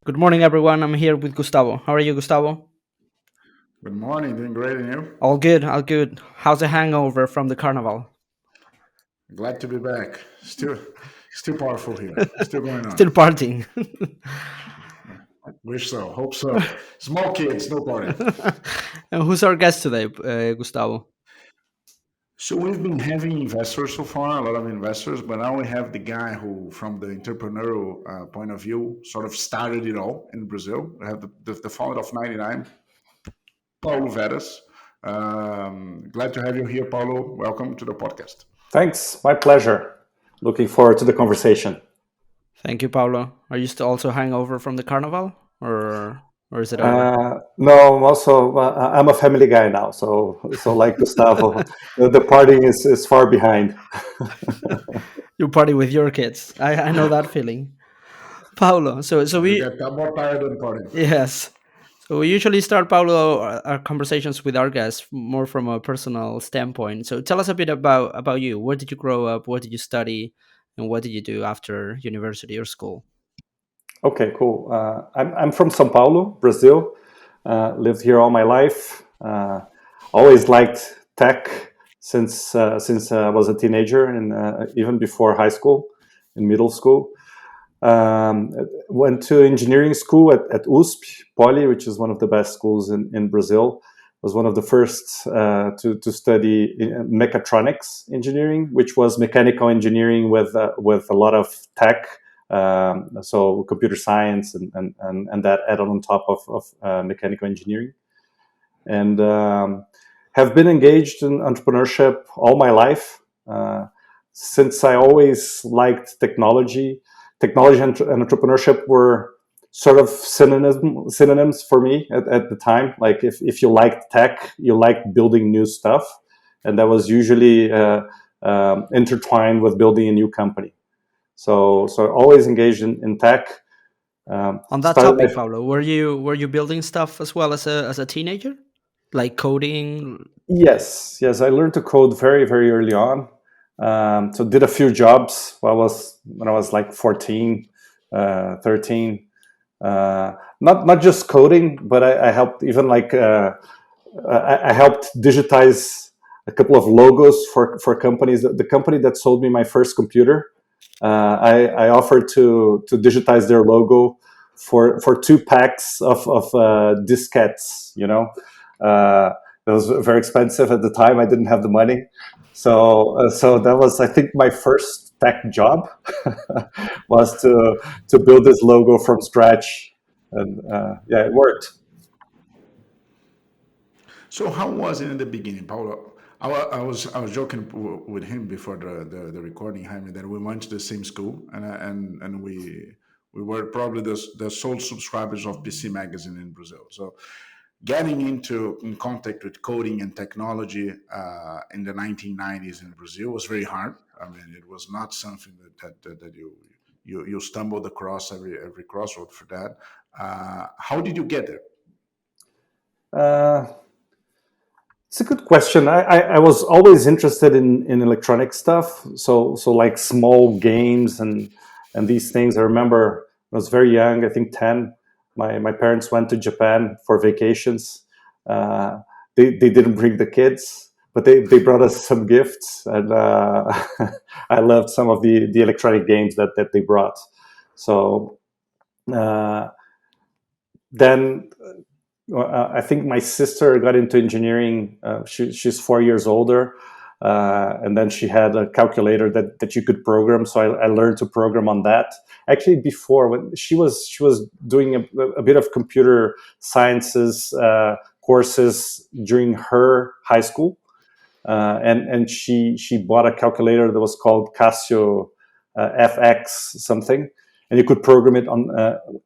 Good morning, everyone. I'm here with Gustavo. How are you, Gustavo? Good morning, doing great, and you? All good, all good. How's the hangover from the carnival? Glad to be back. Still powerful here. Still going Still on. partying. Wish so. Hope so. Small kids, no party. And who's our guest today, Gustavo? So we've been having investors so far, a lot of investors, but now we have the guy who, from the entrepreneurial point of view, sort of started it all in Brazil. We have the founder of 99, Paulo Veras. Glad to have you here, Paulo. Welcome to the podcast. Thanks. My pleasure. Looking forward to the conversation. Thank you, Paulo. Are you still also hangover from the carnival, or is it over? No, I'm also I'm a family guy now, so like Gustavo, the partying is far behind. You party with your kids. I know that feeling, Paulo. So You we get more tired than partying. yes. So we usually start, Paulo, our conversations with our guests more from a personal standpoint. So tell us a bit about you. Where did you grow up? What did you study? And what did you do after university or school? Okay, cool. I'm from São Paulo, Brazil. Lived here all my life. Always liked tech since I was a teenager and even before high school, in middle school. Um, Went to engineering school at USP, Poly, which is one of the best schools in Brazil. Was one of the first to study mechatronics engineering, which was mechanical engineering with a lot of tech, so computer science and that added on top of mechanical engineering. And have been engaged in entrepreneurship all my life. Since I always liked technology, and entrepreneurship were sort of synonyms for me at the time. Like if you liked tech, you liked building new stuff, and that was usually intertwined with building a new company. So always engaged in tech. On that Started my topic, Paulo, were you building stuff as well as a teenager, like coding? Yes, I learned to code very early on. So did a few jobs when I was like 14, 13. Not just coding, but I helped even I helped digitize a couple of logos for companies. The company that sold me my first computer, I offered to digitize their logo for 2 packs of diskettes. It was very expensive at the time. I didn't have the money, so that was, I think, my first tech job was to build this logo from scratch, and yeah, it worked. So how was it in the beginning, Paulo? I was joking with him before the recording, Jaime, that we went to the same school, and we were probably the sole subscribers of BC Magazine in Brazil. So getting in contact with coding and technology in the 1990s in Brazil was very hard. I mean, it was not something that you stumbled across every crossroad for that. How did you get there? Uh, it's a good question. I was always interested in electronic stuff, so like small games and these things. I remember I was very young, I think 10. My parents went to Japan for vacations. Uh, they didn't bring the kids, but they brought us some gifts, and I loved some of the electronic games that they brought. So uh, then I think my sister got into engineering. She's 4 years older, and then she had a calculator that you could program. So I learned to program on that. Actually, before, when she was doing a bit of computer sciences courses during her high school, and she bought a calculator that was called Casio FX something, and you could program it on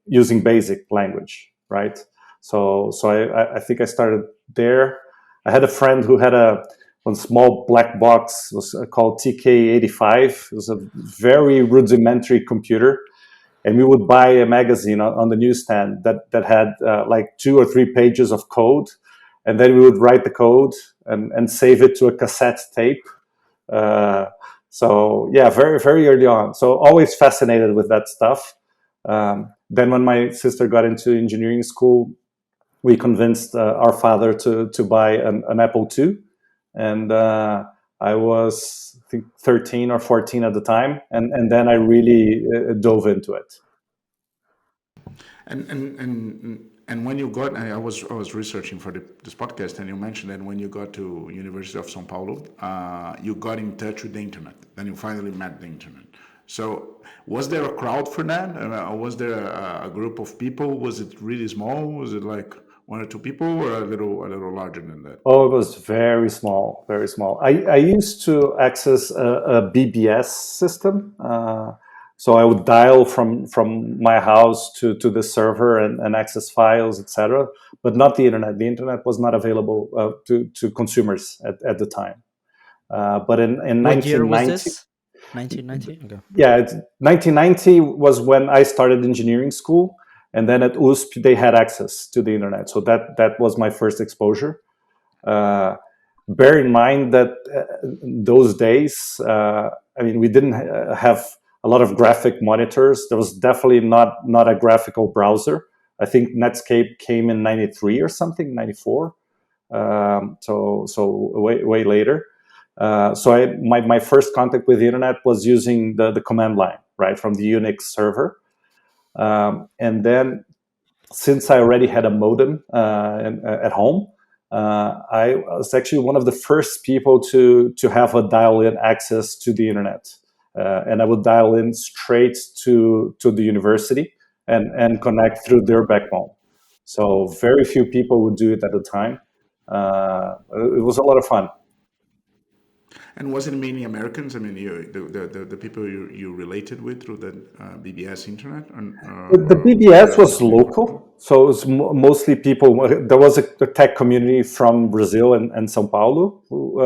using BASIC language, right? So I think I started there. I had a friend who had a one small black box. It was called TK85. It was a very rudimentary computer, and we would buy a magazine on the newsstand that had like 2 or 3 pages of code, and then we would write the code and save it to a cassette tape. Uh, so yeah, very early on. So always fascinated with that stuff. Then when my sister got into engineering school, we convinced our father to buy an Apple II, and I was, I think, 13 or 14 at the time, and then I really dove into it. And when you got, I was researching for this podcast, and you mentioned that when you got to University of São Paulo, you got in touch with the internet. Then you finally met the internet. So was there a crowd for that? Was there a group of people? Was it really small? Was it like one or two people, or a little larger than that? Oh, it was very small, very small. I used to access a BBS system. So I would dial from my house to the server and access files, etc. But not the internet. The internet was not available to consumers at the time. But in What year was 1990, this? 1990. Okay. yeah, 1990 was when I started engineering school, and then at USP they had access to the internet. So that was my first exposure. Uh, Bear in mind that those days, I mean, we didn't have a lot of graphic monitors. There was definitely not a graphical browser. I think Netscape came in '93 or something, '94. So way later. So my first contact with the internet was using the command line, right, from the Unix server. And then, since I already had a modem at home, I was actually one of the first people to have a dial-in access to the internet, and I would dial in straight to the university and connect through their backbone. So very few people would do it at the time. It was a lot of fun. And was it mainly Americans? I mean, the people you related with through the BBS internet, The or BBS was relatively foreign? local, so it was mostly people. There was a tech community from Brazil and São Paulo who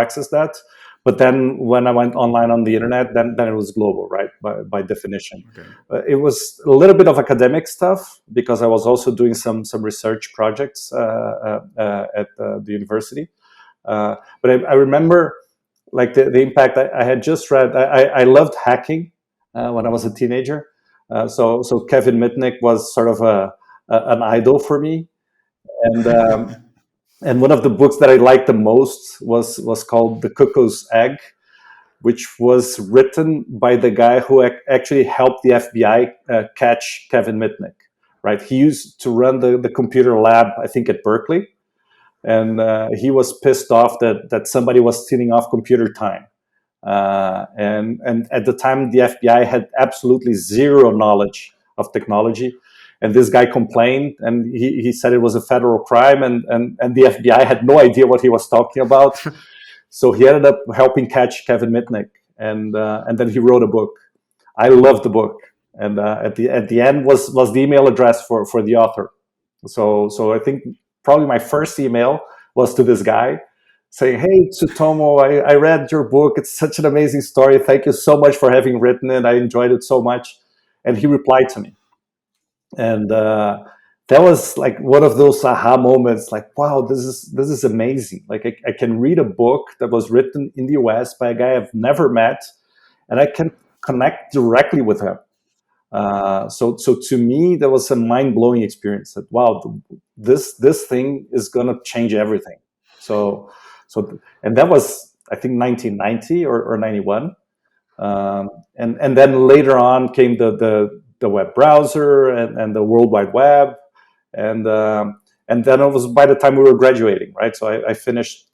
accessed that. But then when I went online on the internet, then it was global, right? By definition, Okay. it was a little bit of academic stuff because I was also doing some research projects at the university. But I remember like the impact. I had just read. I loved hacking when I was a teenager. So Kevin Mitnick was sort of an idol for me, and and one of the books that I liked the most was called The Cuckoo's Egg, which was written by the guy who actually helped the FBI catch Kevin Mitnick. Right, he used to run the computer lab, I think, at Berkeley, and he was pissed off that somebody was stealing off computer time. And at the time, the FBI had absolutely zero knowledge of technology. And this guy complained, and he said it was a federal crime, and the FBI had no idea what he was talking about. So he ended up helping catch Kevin Mitnick, and then he wrote a book. I loved the book, and at the end was the email address for the author. So I think probably my first email was to this guy saying, "Hey, Tsutomo, I read your book. It's such an amazing story. Thank you so much for having written it. I enjoyed it so much." And he replied to me, and that was like one of those aha moments. Like, wow, this is amazing. Like, I can read a book that was written in the US by a guy I've never met, and I can connect directly with him. So to me, that was a mind blowing experience. That, wow, this thing is gonna change everything. And that was, I think, 1990 or 91. And then later on came the web browser and the World Wide Web, and then it was by the time we were graduating, right? So I finished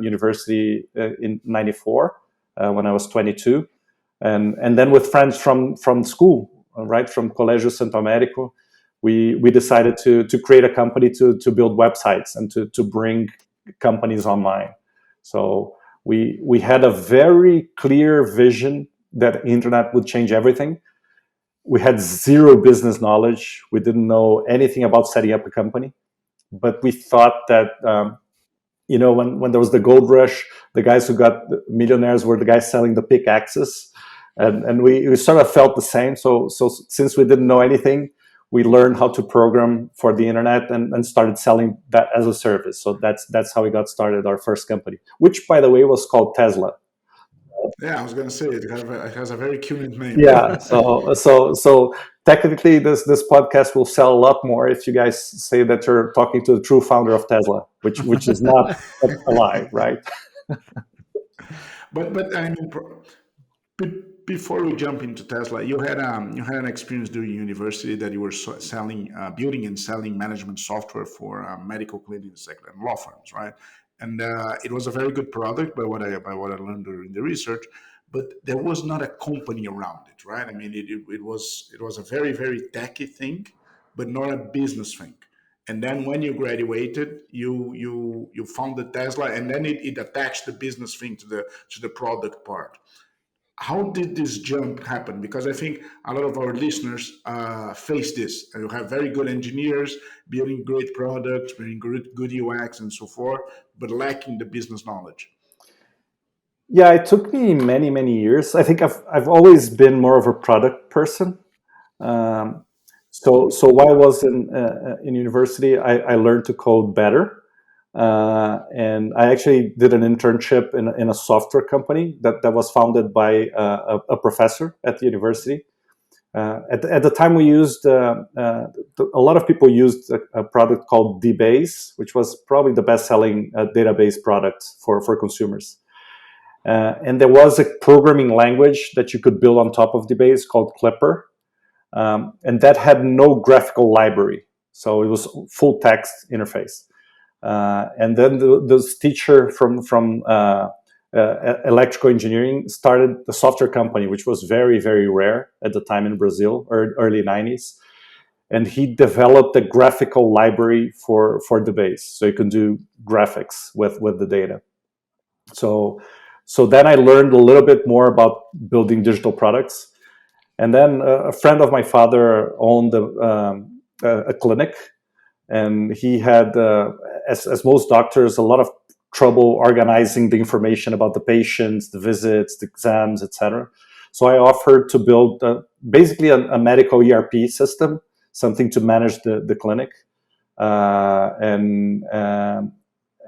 university in '94 when I was 22, and then with friends from school, right, from Colégio Santo Américo, we decided to create a company to build websites and to bring companies online. So we had a very clear vision that internet would change everything. We had zero business knowledge. We didn't know anything about setting up a company, but we thought that when there was the gold rush, the guys who got millionaires were the guys selling the pickaxes, and we sort of felt the same. So since we didn't know anything, we learned how to program for the internet and started selling that as a service. So that's how we got started, our first company, which, by the way, was called Tesla. Yeah, I was going to say it has a very cute name. Yeah. So technically, this podcast will sell a lot more if you guys say that you're talking to the true founder of Tesla, which is not a lie, right? But I mean, before we jump into Tesla, you had an experience during university that you were selling, building and selling management software for medical clinics and law firms, right? And it was a very good product by what I learned during the research. But there was not a company around it, right? I mean, it was a very techy thing, but not a business thing. And then when you graduated, you founded Tesla, and then it attached the business thing to the product part. How did this jump happen? Because I think a lot of our listeners face this. You have very good engineers building great products, building good UX and so forth, but lacking the business knowledge. Yeah, it took me many years. I think I've always been more of a product person. Um, so while I was in university, I learned to code better, and I actually did an internship in a software company that was founded by a professor at the university. At the time, we used a lot of people used a product called DBase, which was probably the best-selling database product for consumers. And there was a programming language that you could build on top of DBase called Clipper, and that had no graphical library, so it was full text interface. And then this teacher from electrical engineering started a software company, which was very rare at the time in Brazil, or early 90s. And he developed a graphical library for the base, so you can do graphics with the data. So then I learned a little bit more about building digital products. And then a friend of my father owned a clinic, and he had, as most doctors, a lot of trouble organizing the information about the patients, the visits, the exams, etc. So I offered to build basically a medical ERP system, something to manage the clinic. And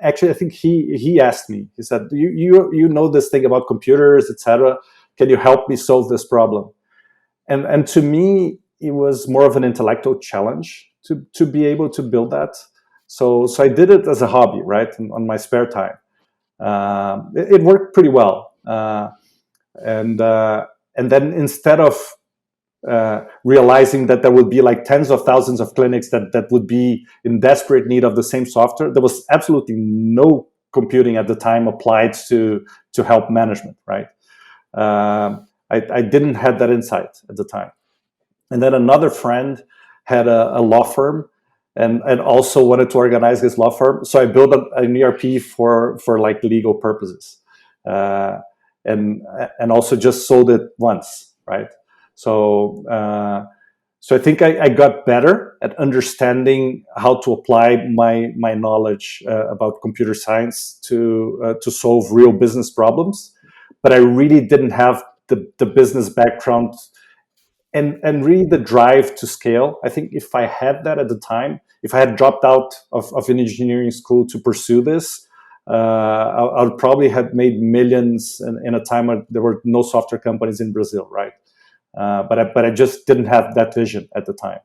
actually, I think he asked me. He said, "You know this thing about computers, etc. Can you help me solve this problem?" And to me, it was more of an intellectual challenge to be able to build that. So I did it as a hobby, right, on my spare time. It worked pretty well, and then instead of realizing that there would be like tens of thousands of clinics that would be in desperate need of the same software, there was absolutely no computing at the time applied to health management, right? I didn't have that insight at the time. And then another friend had a law firm and also wanted to organize his law firm. So I built an ERP for like legal purposes, and also just sold it once, right? So I think I got better at understanding how to apply my knowledge about computer science to solve real business problems, but I really didn't have the business background and really the drive to scale. I think if I had that at the time, if I had dropped out of an engineering school to pursue this, I would probably have made millions in a time when there were no software companies in Brazil, right? But I just didn't have that vision at the time.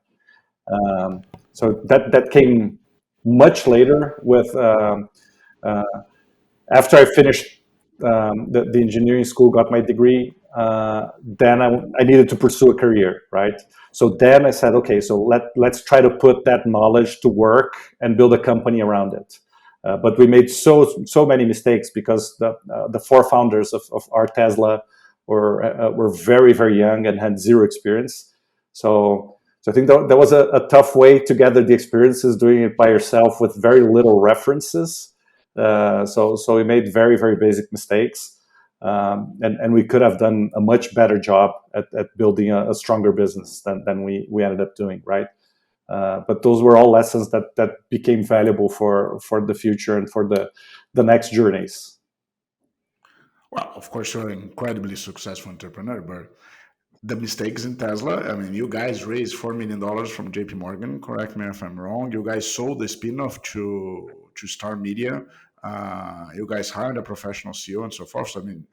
So that came much later with after I finished the engineering school, got my degree, then I needed to pursue a career, right? So then I said, okay, so let's try to put that knowledge to work and build a company around it. But we made so many mistakes because the four founders of our Tesla were very young and had zero experience. So I think that was a tough way to gather the experiences doing it by yourself with very little references. So we made very basic mistakes, and we could have done a much better job at building a stronger business than we ended up doing, right? But those were all lessons that became valuable for the future and for the next journeys. Well, of course, you're an incredibly successful entrepreneur, but the mistakes in Tesla, I mean, you guys raised $4 million from JP Morgan, correct me if I'm wrong. You guys sold the spin-off to Star Media. You guys hired a professional CEO and so forth. So, I mean,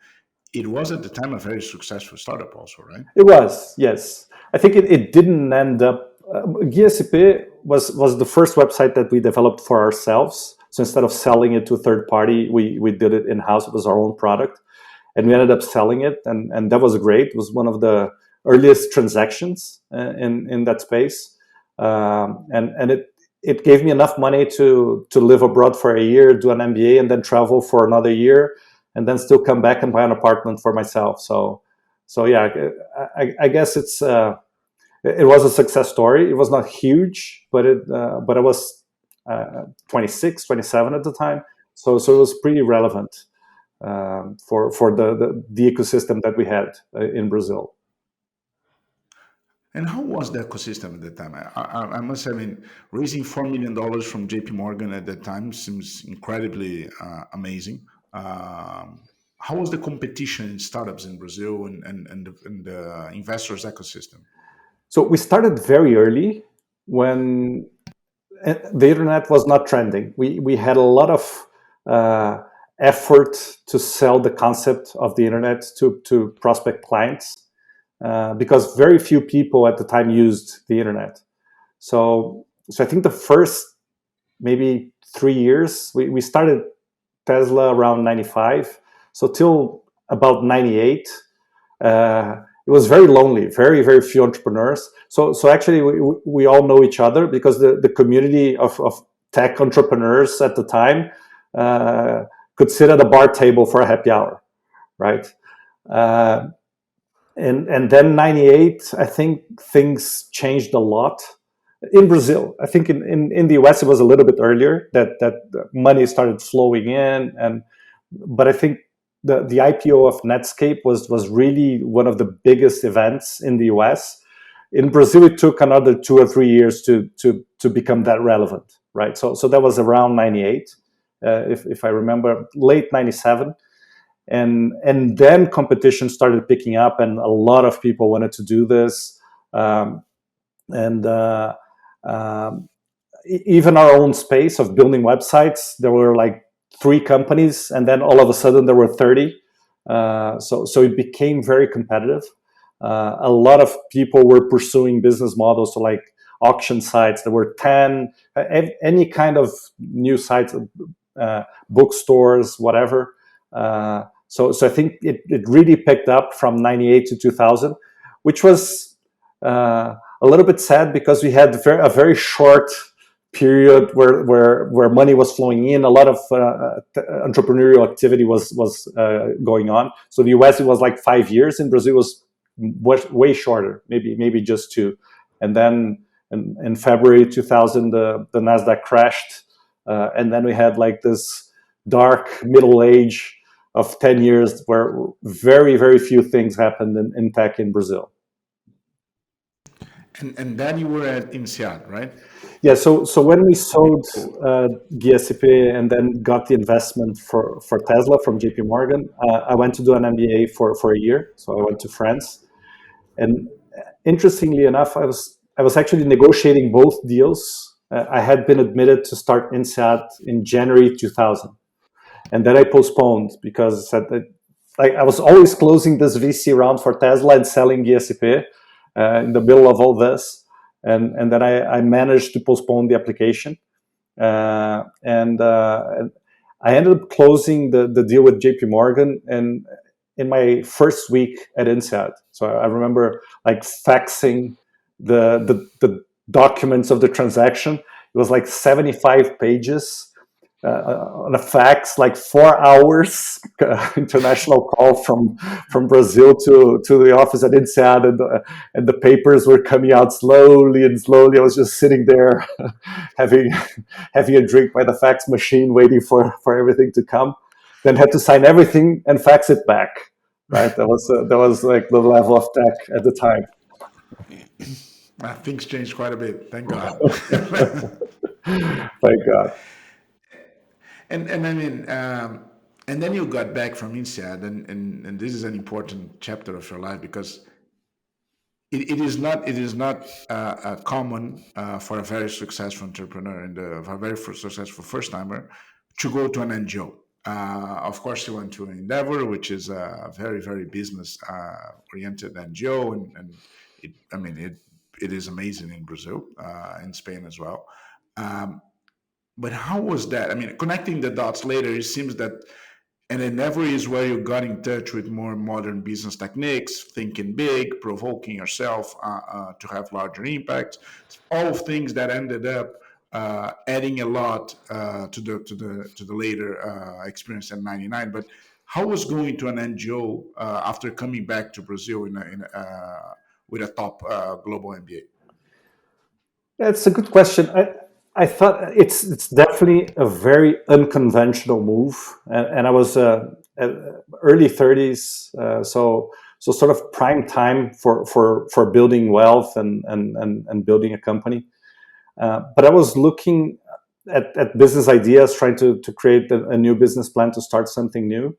it was at the time a very successful startup also, right? It was, yes. I think it didn't end up. GSP was the first website that we developed for ourselves. So instead of selling it to a third party, we did it in house. It was our own product, and we ended up selling it, and that was great. It was one of the earliest transactions in that space, and it gave me enough money to live abroad for a year, do an MBA, and then travel for another year, and then still come back and buy an apartment for myself. So yeah, I guess it was a success story. It was not huge, but I was 26, 27 at the time, so it was pretty relevant for the ecosystem that we had in Brazil. And how was the ecosystem at the time? I must have been raising $4 million from JP Morgan at that time seems incredibly amazing. How was the competition in startups in Brazil and the investors ecosystem? So we started very early when the internet was not trending. We had a lot of effort to sell the concept of the internet to prospect clients because very few people at the time used the internet. So I think the first maybe 3 years, we started Tesla around 95. So till about 98, it was very lonely, very, very few entrepreneurs. So actually we all know each other because the community of tech entrepreneurs at the time could sit at a bar table for a happy hour, right? And then 98, I think things changed a lot in Brazil. I think in the US it was a little bit earlier that money started flowing in, but I think the IPO of Netscape was really one of the biggest events in the US. In Brazil, it took another 2 or 3 years to become that relevant, right? So that was around 98, if I remember, late 97. And then competition started picking up, and a lot of people wanted to do this. And even our own space of building websites, there were like 3 companies, and then all of a sudden there were 30. So it became very competitive. A lot of people were pursuing business models, so like auction sites. There were 10, any kind of new sites, bookstores, whatever. So I think it really picked up from 98 to 2000, which was a little bit sad because we had a very short period where money was flowing in. A lot of entrepreneurial activity was going on. So the US, it was like 5 years. In Brazil, it was way shorter, maybe just 2. And then in February 2000, the Nasdaq crashed, and then we had like this dark middle age of 10 years where very, very few things happened in tech in Brazil. And then you were at INSEAD, right? Yeah, so when we sold GSP and then got the investment for Tesla from JP Morgan, I went to do an MBA for a year. So I went to France. And interestingly enough, I was actually negotiating both deals. I had been admitted to start INSEAD in January 2000. And then I postponed because I was always closing this VC round for Tesla and selling GSP in the middle of all this. And then I managed to postpone the application. And I ended up closing the deal with JP Morgan and in my first week at INSEAD. So I remember like faxing the documents of the transaction. It was like 75 pages on a fax, like 4 hours international call from Brazil to the office at INSEAD, and the papers were coming out slowly and slowly. I was just sitting there having a drink by the fax machine, waiting for everything to come. Then had to sign everything and fax it back. Right, that was like the level of tech at the time. Things changed quite a bit, thank God. Thank God. And I mean, and then you got back from INSEAD, and this is an important chapter of your life because it is not common for a very successful entrepreneur and a very successful first timer to go to an NGO. Of course, you went to Endeavor, which is a very, very business oriented NGO, and I mean, it is amazing in Brazil, in Spain as well. Um, but how was that? I mean, connecting the dots later, it seems that and Endeavor is where you got in touch with more modern business techniques, thinking big, provoking yourself to have larger impacts. All things that ended up adding a lot to the later experience in '99. But how was going to an NGO after coming back to Brazil with a top global MBA? It's a good question. I thought it's definitely a very unconventional move, and I was early 30s, so sort of prime time for building wealth and building a company. But I was looking at business ideas, trying to create a new business plan to start something new,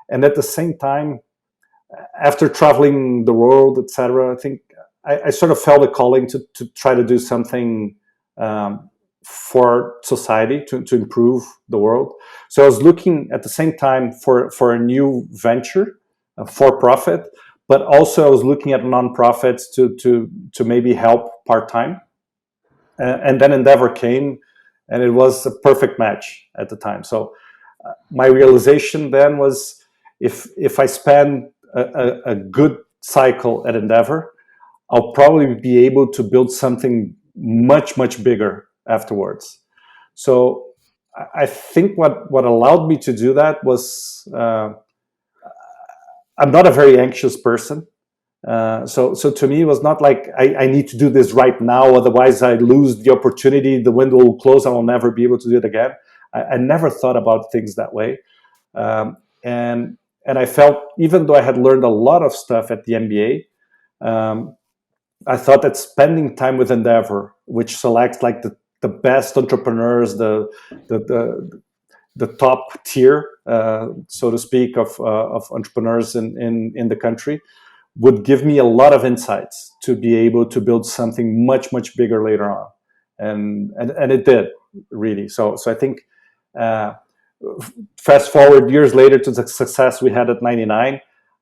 and at the same time, after traveling the world, etc., I think I sort of felt a calling to try to do something for society to improve the world. So I was looking at the same time for a new venture, for profit, but also I was looking at nonprofits to maybe help part time. And then Endeavor came, and it was a perfect match at the time. So my realization then was if I spend a good cycle at Endeavor, I'll probably be able to build something much bigger afterwards. So I think what allowed me to do that was I'm not a very anxious person. So to me, it was not like I need to do this right now, otherwise I lose the opportunity. The window will close. I will never be able to do it again. I never thought about things that way, um, and and I felt even though I had learned a lot of stuff at the MBA, I thought that spending time with Endeavor, which selects like the best entrepreneurs, the top tier, so to speak, of entrepreneurs in the country, would give me a lot of insights to be able to build something much bigger later on, and it did really. So I think uh, fast forward years later to the success we had at 99,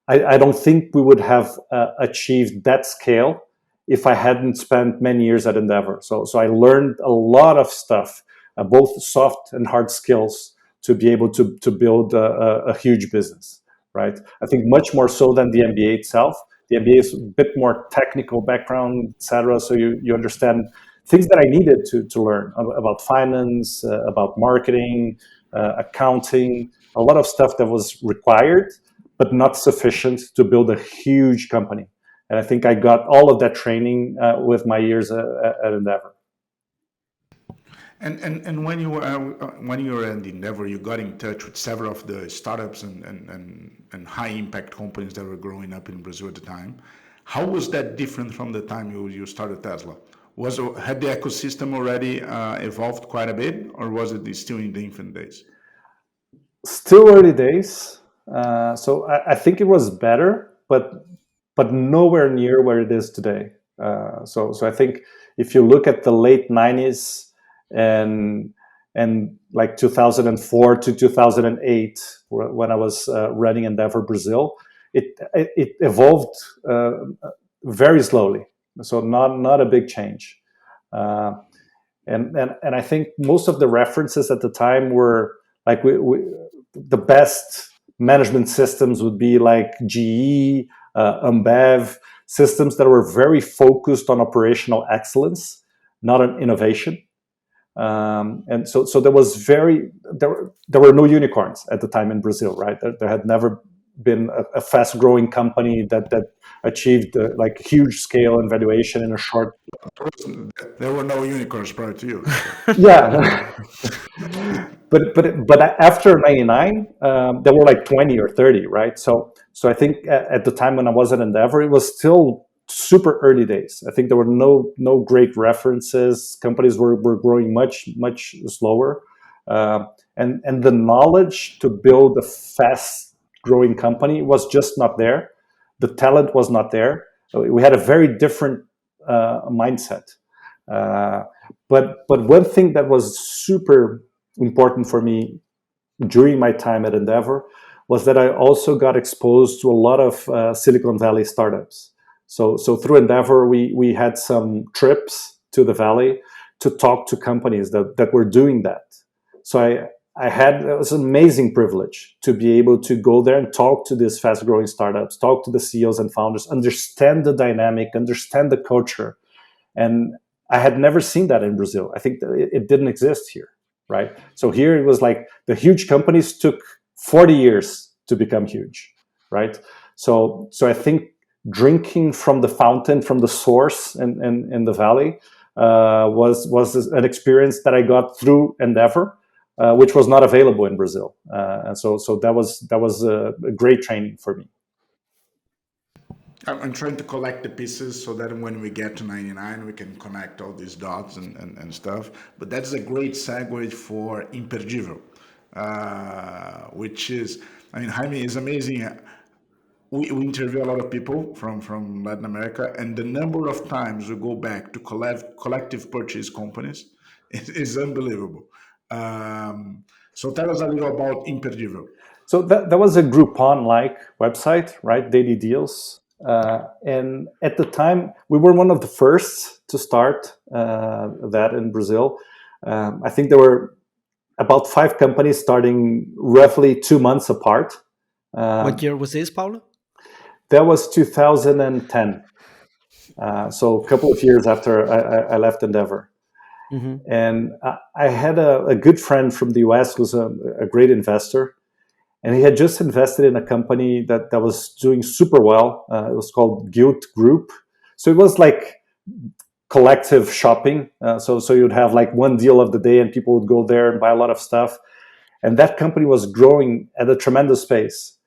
I don't think we would have achieved that scale if I hadn't spent many years at Endeavor. So I learned a lot of stuff, both soft and hard skills, to be able to build a huge business, right? I think much more so than the MBA itself. The MBA is a bit more technical background, etc. So you understand things that I needed to learn about finance, about marketing, accounting, a lot of stuff that was required, but not sufficient to build a huge company. And I think I got all of that training with my years at Endeavor. And when you were at Endeavor, you got in touch with several of the startups and high impact companies that were growing up in Brazil at the time. How was that different from the time you started Tesla? Had the ecosystem already evolved quite a bit, or was it still in the infant days? Still early days. So I think it was better, but nowhere near where it is today. So I think if you look at the late 90s and like 2004 to 2008, when I was running Endeavor Brazil, it evolved very slowly. So not a big change. Uh, and I think most of the references at the time were like the best management systems would be like GE, Ambev, systems that were very focused on operational excellence, not on innovation. And so there were no unicorns at the time in Brazil, right? There had never been a fast growing company that achieved like huge scale and valuation in a short. There were no unicorns prior to you. Yeah. but after 99, there were like 20 or 30, right? So I think at the time when I was at Endeavor, it was still super early days. I think there were no great references. Companies were growing much slower, and the knowledge to build a fast growing company was just not there. The talent was not there. We had a very different mindset. Uh, but one thing that was super important for me during my time at Endeavor was that I also got exposed to a lot of Silicon Valley startups. So through Endeavor, we had some trips to the valley to talk to companies that were doing that. So I had, it was an amazing privilege to be able to go there and talk to these fast growing startups, talk to the CEOs and founders, understand the dynamic, understand the culture. And I had never seen that in Brazil. I think that it didn't exist here, right? So here it was like the huge companies took 40 years to become huge, right? So I think drinking from the fountain, from the source in the valley, was an experience that I got through Endeavor, which was not available in Brazil. And so that was a great training for me. I'm trying to collect the pieces so that when we get to 99, we can connect all these dots and stuff. But that's a great segue for Imperdível, which is, I mean, Jaime is amazing. We interview a lot of people from Latin America, and the number of times we go back to collective purchase companies is unbelievable. So tell us a little about Imperdível. So that was a Groupon-like website, right? Daily deals. And at the time, we were one of the first to start that in Brazil. I think there were about 5 companies starting roughly 2 months apart. What year was this, Paulo? That was 2010. So a couple of years after I left Endeavor. Mm-hmm. And I had a good friend from the US who's a great investor. And he had just invested in a company that was doing super well. It was called Guild Group. So it was like collective shopping. So you'd have like one deal of the day and people would go there and buy a lot of stuff. And that company was growing at a tremendous pace.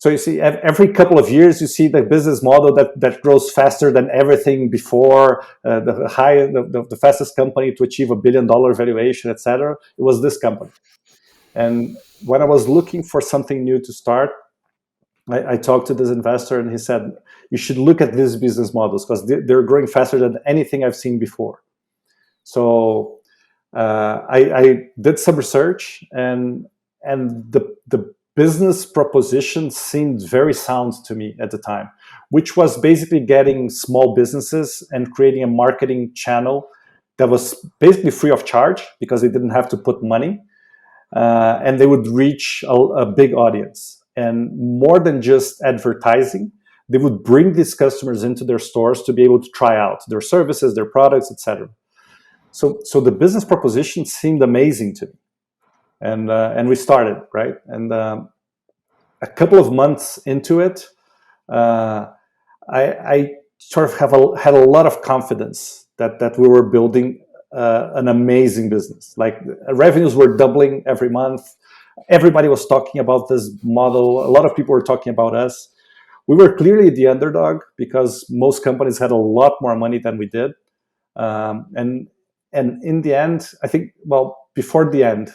So you see, every couple of years, you see the business model that grows faster than everything before, the fastest company to achieve $1 billion valuation, etc. It was this company. And when I was looking for something new to start, I talked to this investor and he said, you should look at these business models because they're growing faster than anything I've seen before. So I did some research and the business proposition seemed very sound to me at the time, which was basically getting small businesses and creating a marketing channel that was basically free of charge because they didn't have to put money. And they would reach a big audience. And more than just advertising, they would bring these customers into their stores to be able to try out their services, their products, etc. So the business proposition seemed amazing to me, and we started, right. And a couple of months into it, I sort of had a lot of confidence that we were building an amazing business. Like revenues were doubling every month. Everybody was talking about this model. A lot of people were talking about us. We were clearly the underdog because most companies had a lot more money than we did. And in the end, I think, well, before the end,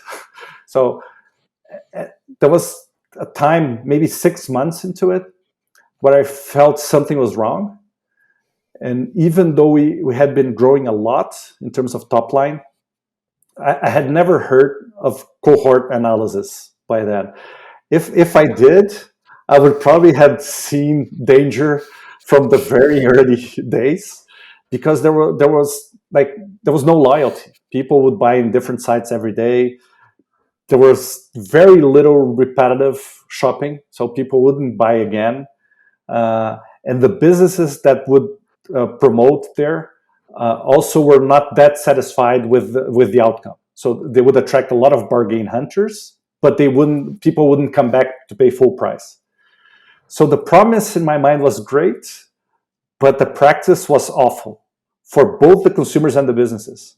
so there was a time, maybe 6 months into it, where I felt something was wrong. And even though we had been growing a lot in terms of top line, I had never heard of cohort analysis by then. If I did, I would probably have seen danger from the very early days because there was no loyalty. People would buy in different sites every day. There was very little repetitive shopping, so people wouldn't buy again. And the businesses that would promote there also were not that satisfied with the outcome. So they would attract a lot of bargain hunters, but people wouldn't come back to pay full price. So the promise in my mind was great, but the practice was awful for both the consumers and the businesses.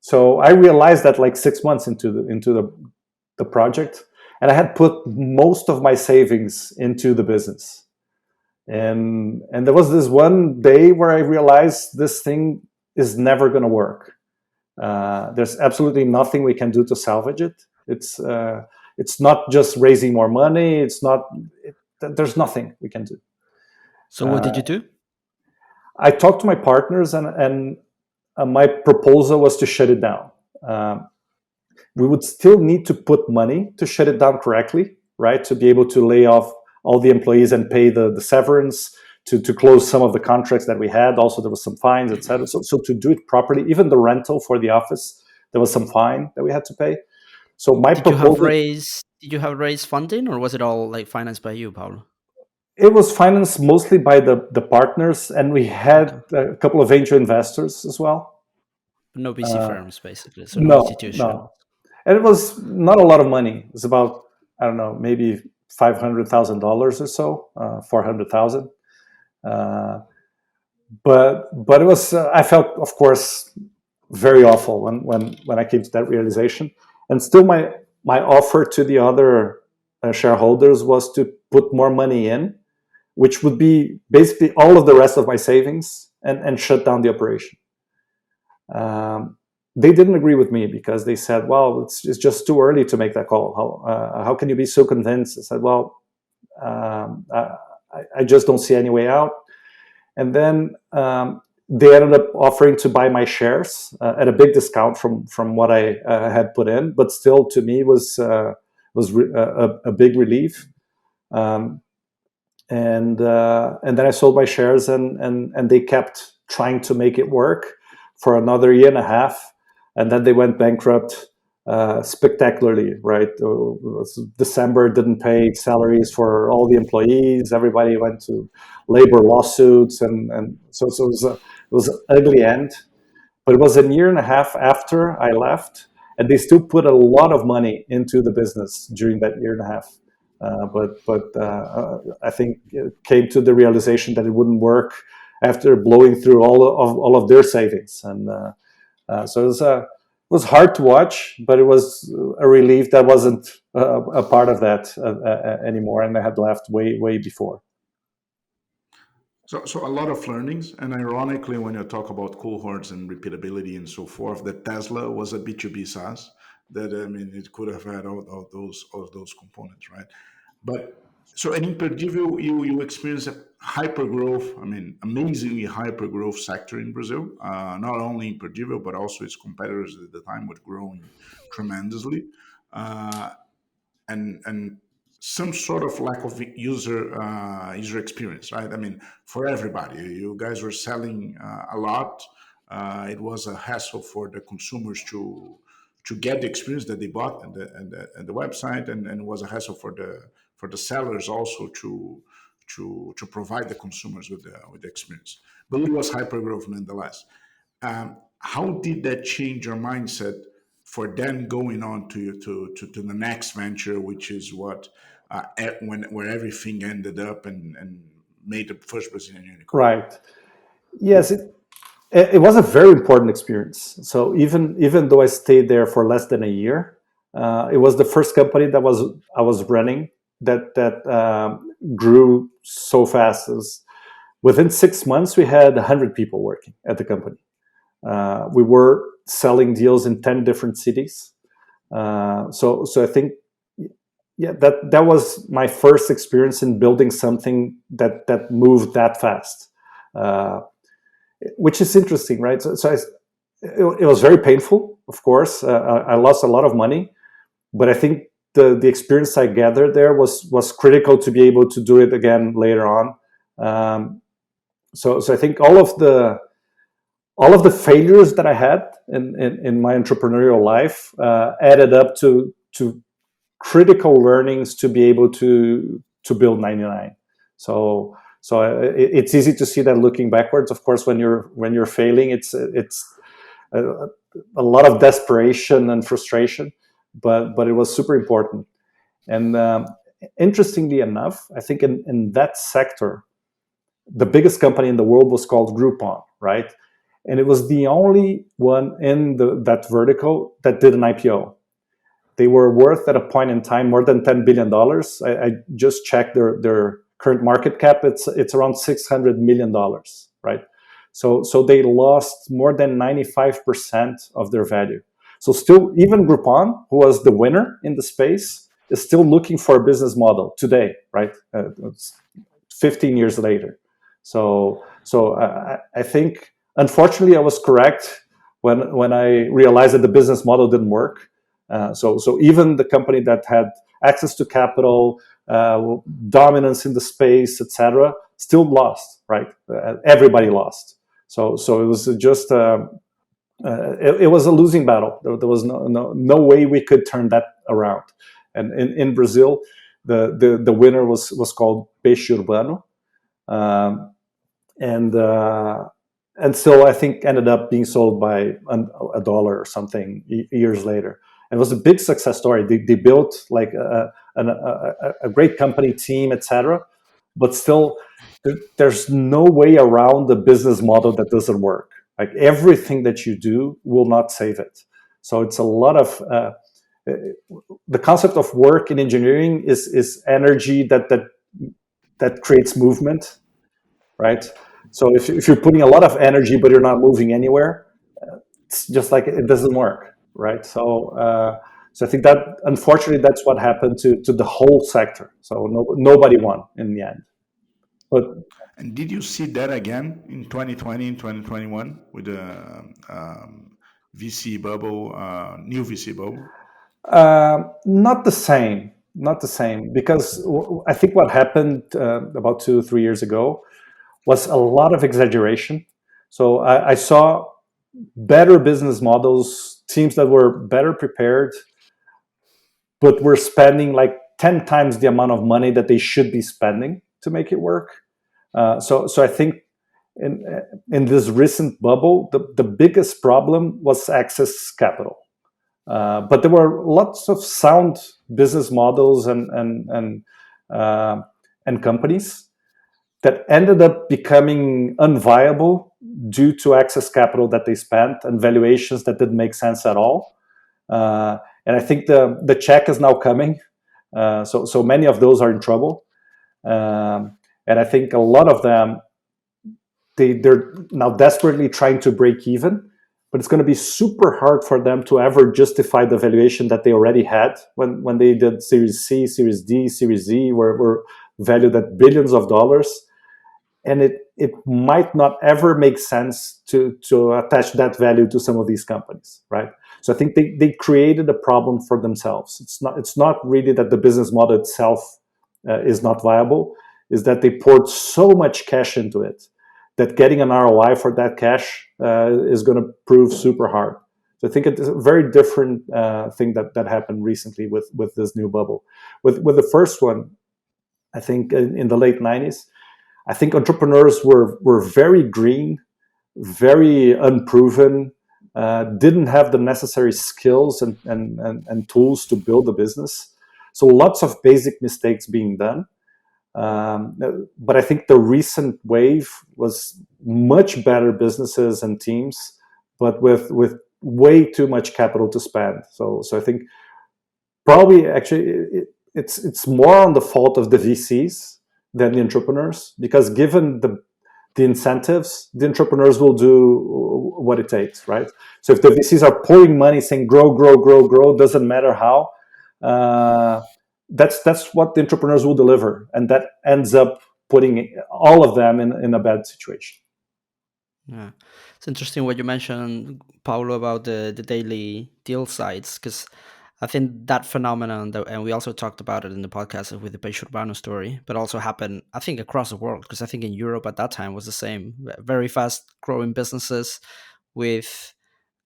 So I realized that like 6 months into the project, and I had put most of my savings into the business. And there was this one day where I realized this thing is never going to work. There's absolutely nothing we can do to salvage it. It's not just raising more money. There's nothing we can do. So what did you do? I talked to my partners, and my proposal was to shut it down. We would still need to put money to shut it down correctly, right? To be able to lay off all the employees and pay the severance, to close some of the contracts that we had. Also, there was some fines, etc. So to do it properly, even the rental for the office, there was some fine that we had to pay. So my proposal, Did you have raised funding, or was it all like financed by you, Paulo? it was financed mostly by the partners, and we had Okay, a couple of angel investors as well. but no VC firms basically, so no No, institution. no, and it was not a lot of money. It was about, I don't know, maybe $500,000 or so, 400,000. But it was, I felt, of course, very awful when I came to that realization. And still, my offer to the other shareholders was to put more money in, which would be basically all of the rest of my savings, and shut down the operation. They didn't agree with me because they said, well, it's just too early to make that call. How can you be so convinced? I said, well, I just don't see any way out. And then they ended up offering to buy my shares at a big discount from what I had put in, but still, to me, was a big relief. And then I sold my shares, and they kept trying to make it work for another year and a half, and then they went bankrupt spectacularly. Right, December didn't pay salaries for all the employees. Everybody went to labor lawsuits, and so it was an ugly end. But it was a year and a half after I left, and they still put a lot of money into the business during that year and a half. But I think it came to the realization that it wouldn't work after blowing through all of their savings, and so it was hard to watch, but it was a relief that wasn't a part of that anymore, and I had left way before. So a lot of learnings, and ironically, when you talk about cohorts and repeatability and so forth, that Tesla was a B2B SaaS. That, I mean, it could have had all those components, right? But so in Imperdível, you experience a hyper growth. I mean, amazingly hyper growth sector in Brazil. Not only Imperdível, but also its competitors at the time were growing tremendously. Uh, and some sort of lack of user experience, right? I mean, for everybody, you guys were selling a lot. It was a hassle for the consumers to get the experience that they bought and the website, and it was a hassle for the sellers also to provide the consumers with the experience. But it was hyper growth nonetheless. How did that change your mindset for then going on to the next venture, which is what where everything ended up and made the first Brazilian unicorn? Right. Yes, it was a very important experience. So even though I stayed there for less than a year, it was the first company that I was running that grew so fast. Within 6 months, we had 100 people working at the company. We were selling deals in 10 different cities. So I think, yeah, that was my first experience in building something that moved that fast, which is interesting, right? It was very painful, of course. I lost a lot of money, but I think the experience I gathered there was critical to be able to do it again later on. So I think all of the failures that I had in my entrepreneurial life added up to critical learnings to be able to build 99. So it's easy to see that looking backwards. Of course, when you're failing, it's a lot of desperation and frustration, but it was super important. And interestingly enough, I think in that sector, the biggest company in the world was called Groupon, right? And it was the only one in that vertical that did an IPO. They were worth at a point in time more than $10 billion. I just checked their current market cap. It's around $600 million, right? So they lost more than 95% of their value. So still, even Groupon, who was the winner in the space, is still looking for a business model today, right? 15 years later. So I think, unfortunately, I was correct when I realized that the business model didn't work. So even the company that had access to capital, dominance in the space, etc., still lost, right? Everybody lost. So it was just it was a losing battle. There was no way we could turn that around. And in Brazil, the winner was called Peixe Urbano, um, and so I think ended up being sold by $1 or something years later. And it was a big success story. They built like a great company team, etc. But still, there's no way around the business model that doesn't work. Like everything that you do will not save it. So it's a lot of the concept of work in engineering is energy that creates movement, right? So if you're putting a lot of energy but you're not moving anywhere, it's just like it doesn't work, right? So I think that unfortunately that's what happened to the whole sector. So nobody won in the end. But And did you see that again in 2020 and 2021 with the VC bubble, new VC bubble? not the same, not the same, because I think what happened about 2 or 3 years ago was a lot of exaggeration. So I saw better business models, teams that were better prepared, but were spending like 10 times the amount of money that they should be spending to make it work. So I think in this recent bubble, the biggest problem was access capital. But there were lots of sound business models and companies that ended up becoming unviable due to excess capital that they spent and valuations that didn't make sense at all. And I think the check is now coming. So many of those are in trouble. And I think a lot of them, they're now desperately trying to break even, but it's going to be super hard for them to ever justify the valuation that they already had when they did Series C, Series D, Series Z, were valued at billions of dollars. And it might not ever make sense to attach that value to some of these companies, right? So I think they created a problem for themselves. It's not really that the business model itself is not viable, is that they poured so much cash into it that getting an ROI for that cash is going to prove super hard. So I think it's a very different thing that happened recently with this new bubble. With the first one, I think in the late 90s, I think entrepreneurs were very green, very unproven, didn't have the necessary skills and tools to build a business. So lots of basic mistakes being done. But I think the recent wave was much better businesses and teams, but with way too much capital to spend. So I think probably actually it's more on the fault of the VCs than the entrepreneurs, because given the incentives, the entrepreneurs will do what it takes, right? So if the VCs are pouring money saying grow, grow, grow, grow, doesn't matter how, that's what the entrepreneurs will deliver, and that ends up putting all of them in a bad situation. Yeah, it's interesting what you mentioned, Paulo, about the daily deal sites, because I think that phenomenon, and we also talked about it in the podcast with the Peixe Urbano story, but also happened, I think, across the world, because I think in Europe at that time was the same. Very fast growing businesses with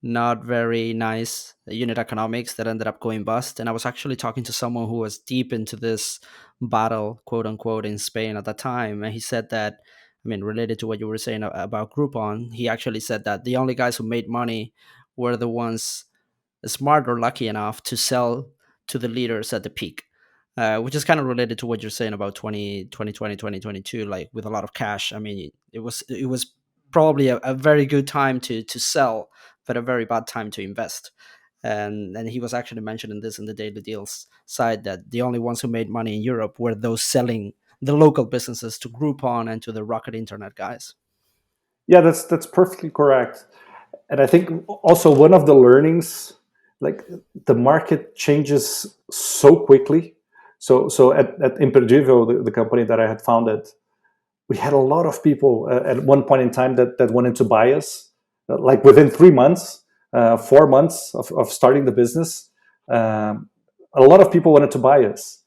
not very nice unit economics that ended up going bust. And I was actually talking to someone who was deep into this battle, quote unquote, in Spain at that time. And he said that, I mean, related to what you were saying about Groupon, he actually said that the only guys who made money were the ones smart or lucky enough to sell to the leaders at the peak. Which is kind of related to what you're saying about 2020, 2022, like with a lot of cash. I mean, it was probably a very good time to sell, but a very bad time to invest. And he was actually mentioning this in the daily deals side, that the only ones who made money in Europe were those selling the local businesses to Groupon and to the Rocket Internet guys. Yeah, that's perfectly correct. And I think also one of the learnings, like the market changes so quickly. So at Imperdível, the company that I had founded, we had a lot of people at one point in time that wanted to buy us. Like within 3 months, 4 months of starting the business, a lot of people wanted to buy us.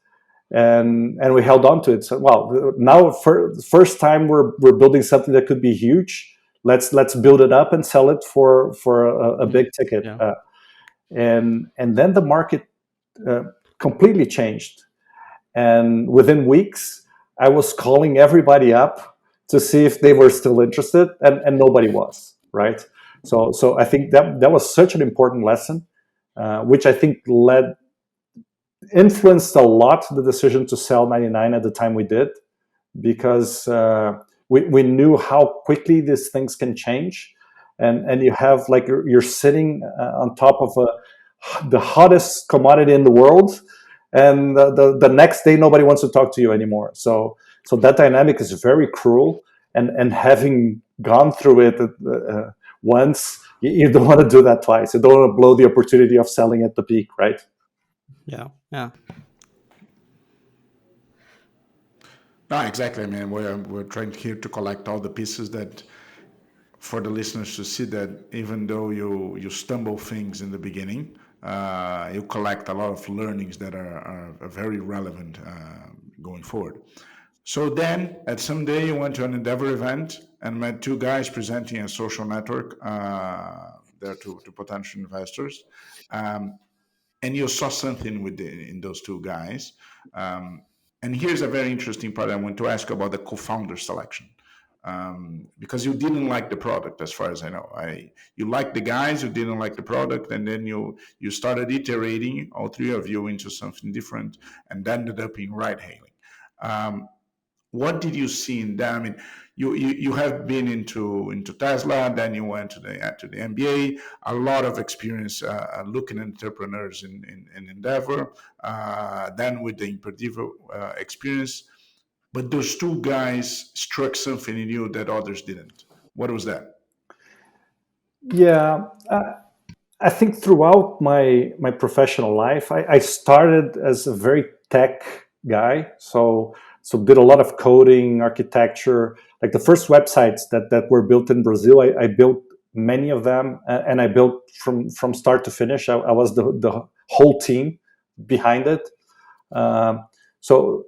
and we held on to it. So, well, now for the first time we're building something that could be huge. Let's build it up and sell it for a Mm. big ticket. Yeah. And then the market uh, completely changed. And within weeks, I was calling everybody up to see if they were still interested, and nobody was. Right. So I think that was such an important lesson, which I think influenced a lot the decision to sell 99 at the time we did, because we knew how quickly these things can change, and you have like you're sitting on top of the hottest commodity in the world, and the next day nobody wants to talk to you anymore. So that dynamic is very cruel, and having gone through it once, you don't want to do that twice. You don't want to blow the opportunity of selling at the peak, right? Yeah. Yeah. No, exactly. I mean, we're trying here to collect all the pieces that for the listeners to see that even though you stumble things in the beginning, you collect a lot of learnings that are very relevant going forward. So then, at some day, you went to an Endeavor event and met two guys presenting a social network there to potential investors. Um, and you saw something in those two guys. Um, and here's a very interesting part I want to ask about the co-founder selection, because you didn't like the product, as far as I know. You liked the guys, you didn't like the product, and then you started iterating all three of you into something different, and ended up in ride hailing. Um, what did you see in them? I mean, you have been into Tesla, then you went to the MBA, a lot of experience looking at entrepreneurs in Endeavor, then with the Imperdível experience. But those two guys struck something in you that others didn't. What was that? Yeah. I think throughout my professional life, I started as a very tech guy. So did a lot of coding, architecture. Like the first websites that were built in Brazil, I built many of them, and I built from start to finish. I was the whole team behind it. Um, so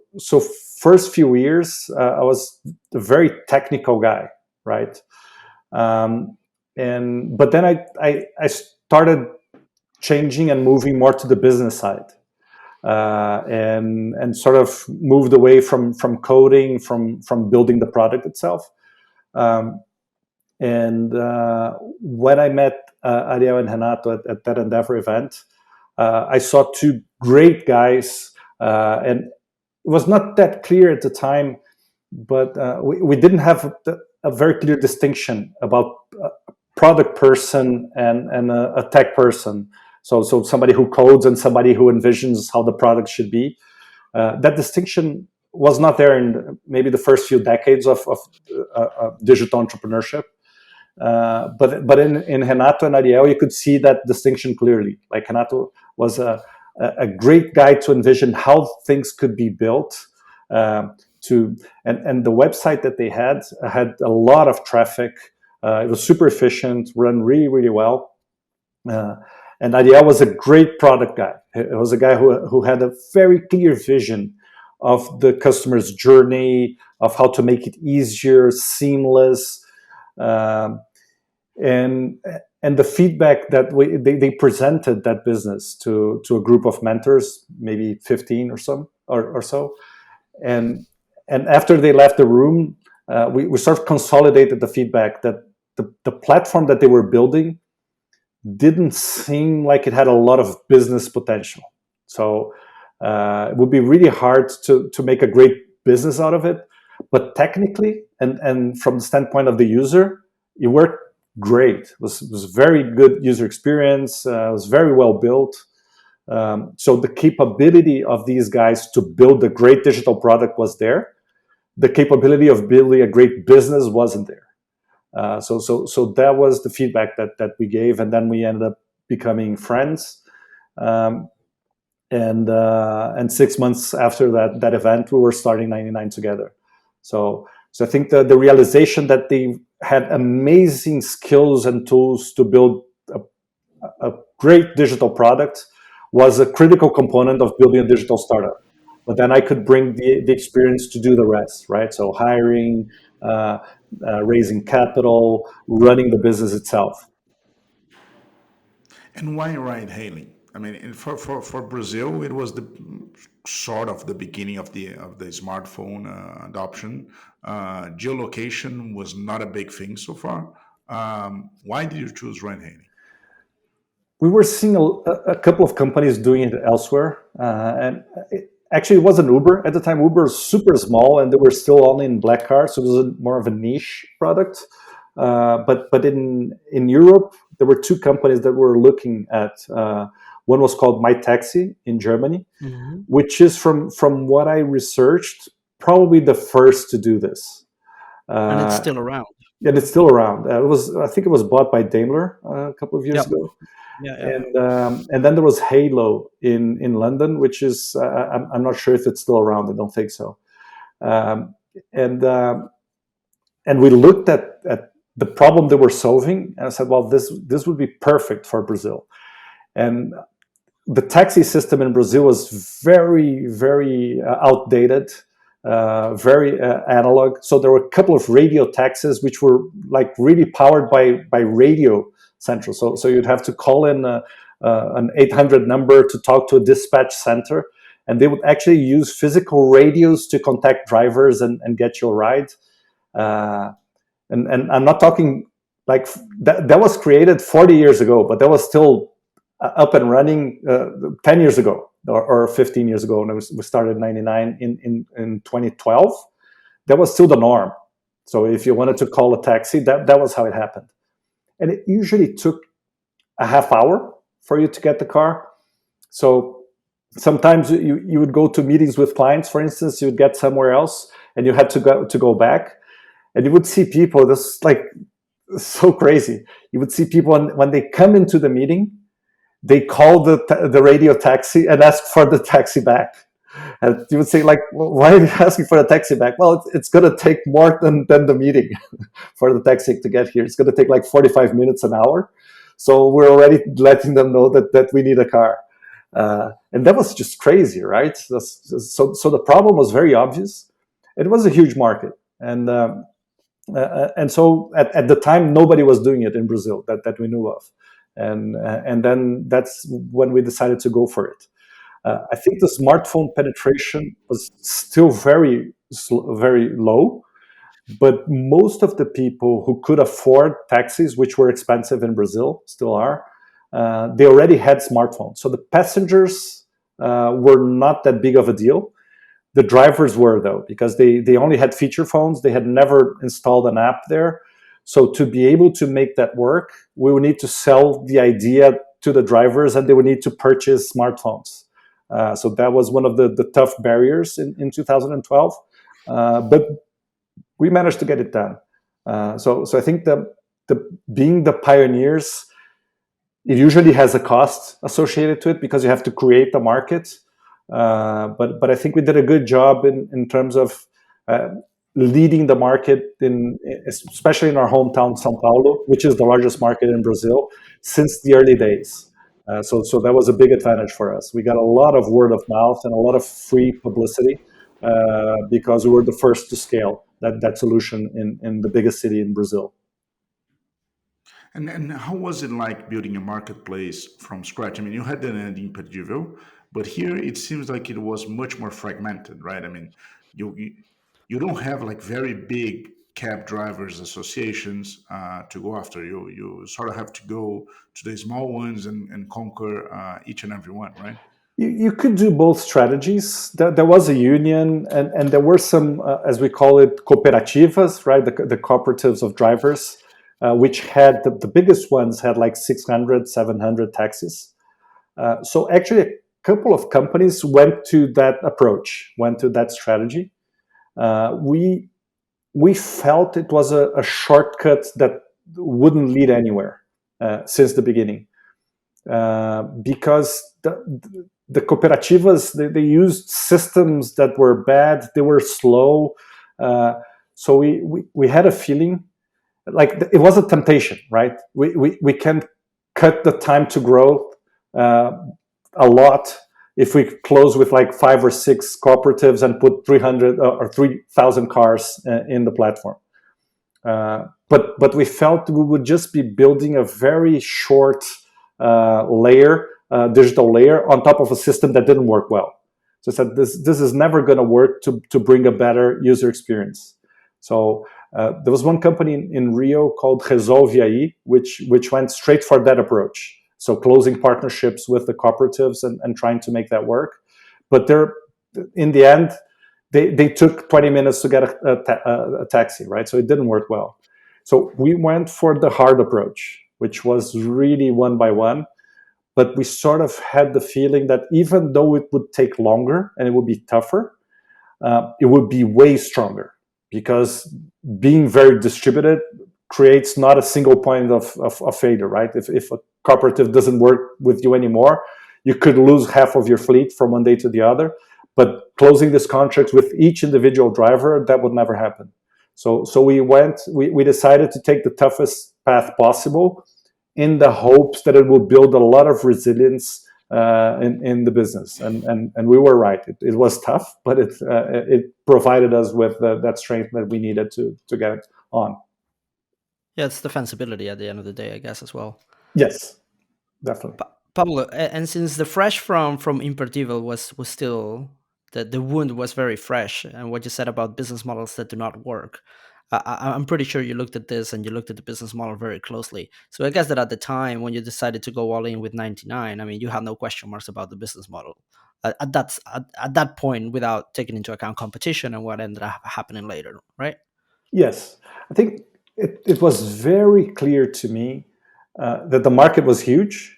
first few years, I was a very technical guy, right? Um, and but then I started changing and moving more to the business side, and sort of moved away from coding, from building the product itself. Um, and when I met Ariel and Renato at that Endeavor event, I saw two great guys, and it was not that clear at the time, but we didn't have a very clear distinction about a product person and a tech person. So somebody who codes and somebody who envisions how the product should be. That distinction was not there in maybe the first few decades of digital entrepreneurship. But in Renato and Ariel, you could see that distinction clearly. Like Renato was a great guy to envision how things could be built. To and the website that they had a lot of traffic. It was super efficient, run really well. Uh, and Ariel was a great product guy. It was a guy who had a very clear vision of the customer's journey, of how to make it easier, seamless. Um, and and the feedback that they presented that business to a group of mentors, maybe 15 or so, and after they left the room, we sort of consolidated the feedback that the platform that they were building didn't seem like it had a lot of business potential. So it would be really hard to make a great business out of it, but technically and from the standpoint of the user, it worked great. It was very good user experience. It was very well built. So the capability of these guys to build a great digital product was there. The capability of building a great business wasn't there. So that was the feedback that we gave, and then we ended up becoming friends. Um, and 6 months after that event, we were starting 99 together. So I think the realization that they had amazing skills and tools to build a great digital product was a critical component of building a digital startup. but then I could bring the experience to do the rest, right? So hiring, uh, raising capital, running the business itself. And why ride hailing? I mean, for Brazil, it was the sort of the beginning of the smartphone adoption. Geolocation was not a big thing so far. Why did you choose ride hailing? We were seeing a couple of companies doing it elsewhere, and actually it wasn't Uber at the time. Uber was super small, and they were still only in black cars, so it was more of a niche product. But in Europe, there were two companies that were looking at. One was called My Taxi in Germany, Hmm. which is from what I researched, probably the first to do this. And it's Uh, still around. and it's still around. I think it was bought by Daimler a couple of years Yep. ago, Yeah, yeah, yeah. and then there was Halo in London, which is I'm not sure if it's still around. I don't think so. Um, and and we looked at the problem they were solving, and I said, well, this would be perfect for Brazil. And the taxi system in Brazil was very outdated, very analog. So there were a couple of radio taxis which were like really powered by radio central. So you'd have to call in an 800 number to talk to a dispatch center, and they would actually use physical radios to contact drivers and get you a ride. Uh, and I'm not talking like that was created 40 years ago, but that was still up and running 10 years ago or 15 years ago. And we started in 99 in 2012. That was still the norm. So if you wanted to call a taxi, that was how it happened. And it usually took a half hour for you to get the car. So sometimes you would go to meetings with clients, for instance, you would get somewhere else and you had to go back, and you would see people, this is like so crazy. You would see people when they come into the meeting, they call the radio taxi and ask for the taxi back. And you would say, like, well, why are you asking for the taxi back? Well, it's going to take more than the meeting for the taxi to get here. It's going to take like 45 minutes, an hour. So we're already letting them know that we need a car. And that was just crazy, right? So the problem was very obvious. It was a huge market. And so at the time, nobody was doing it in Brazil that we knew of. And then that's when we decided to go for it. I think the smartphone penetration was still very low, but most of the people who could afford taxis, which were expensive in Brazil, still are, they already had smartphones. So the passengers were not that big of a deal. The drivers were, though, because they only had feature phones. They had never installed an app there. So to be able to make that work, we would need to sell the idea to the drivers, and they would need to purchase smartphones. So that was one of the tough barriers in 2012. But we managed to get it done. So I think the being the pioneers, it usually has a cost associated to it because you have to create the market. But I think we did a good job in terms of leading the market especially in our hometown, São Paulo, which is the largest market in Brazil since the early days. So that was a big advantage for us. We got a lot of word of mouth and a lot of free publicity because we were the first to scale that solution in the biggest city in Brazil. And how was it like building a marketplace from scratch? I mean, you had the Imperdível, but here it seems like it was much more fragmented, right? I mean, you you don't have like very big cab drivers associations to go after. You sort of have to go to the small ones and conquer each and every one, right? You could do both strategies. There was a union, and there were some, as we call it, cooperativas, right? The cooperatives of drivers, which had the biggest ones had like 600, 700 taxis. So actually, a couple of companies went to that approach, went to that strategy. We felt it was a shortcut that wouldn't lead anywhere since the beginning, because the cooperativas they used systems that were bad, they were slow. So we had a feeling like it was a temptation, right? We can cut the time to grow a lot, if we close with like 5 or 6 cooperatives and put 300 or 3,000 cars in the platform. But we felt we would just be building a very short layer, digital layer on top of a system that didn't work well. So I said this is never going to work to bring a better user experience. So there was one company in Rio called Resolve AI, which went straight for that approach. So closing partnerships with the cooperatives and trying to make that work. But they're in the end, they took 20 minutes to get a taxi, right? So it didn't work well. So we went for the hard approach, which was really one by one. But we sort of had the feeling that even though it would take longer and it would be tougher, it would be way stronger, because being very distributed creates not a single point of failure, right? If a cooperative doesn't work with you anymore, you could lose half of your fleet from one day to the other. But closing this contract with each individual driver, that would never happen. So we decided to take the toughest path possible, in the hopes that it will build a lot of resilience in the business. And we were right. It was tough, but it provided us with that strength that we needed to get it on. Yeah, it's defensibility at the end of the day, I guess, as well. Yes, definitely. Pablo, and since the fresh from Imperdível was still the wound was very fresh, and what you said about business models that do not work, I'm pretty sure you looked at this and you looked at the business model very closely. So I guess that at the time when you decided to go all in with 99, I mean, you had no question marks about the business model at that point, without taking into account competition and what ended up happening later, right? Yes, I think it was very clear to me that the market was huge,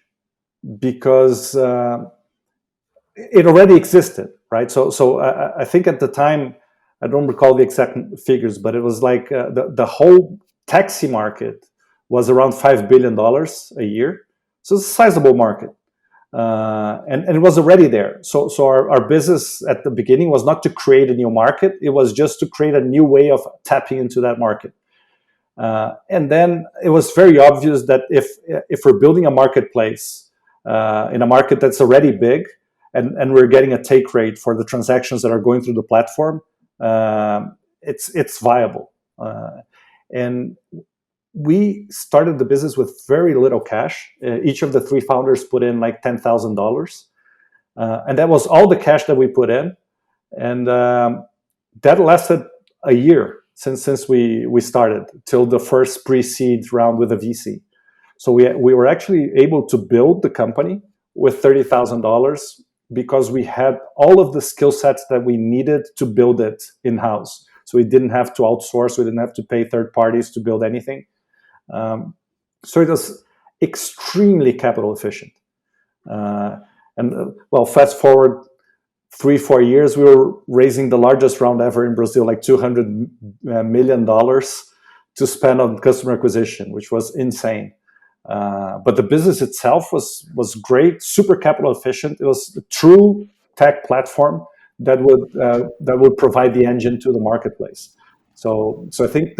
because it already existed, right? So I think at the time, I don't recall the exact figures, but it was like the whole taxi market was around $5 billion a year. So it's a sizable market, and it was already there. So our business at the beginning was not to create a new market; it was just to create a new way of tapping into that market. And then it was very obvious that if we're building a marketplace in a market that's already big, and we're getting a take rate for the transactions that are going through the platform, it's viable. And we started the business with very little cash. Each of the 3 founders put in like $10,000, and that was all the cash that we put in. And that lasted a year since we started, till the first pre-seed round with a VC. So we were actually able to build the company with $30,000, because we had all of the skill sets that we needed to build it in-house. So we didn't have to outsource, we didn't have to pay third parties to build anything. So it was extremely capital efficient. Well, fast forward 3-4 years, we were raising the largest round ever in Brazil, like $200 million to spend on customer acquisition, which was insane. But the business itself was great, super capital efficient. It was a true tech platform that would provide the engine to the marketplace. So I think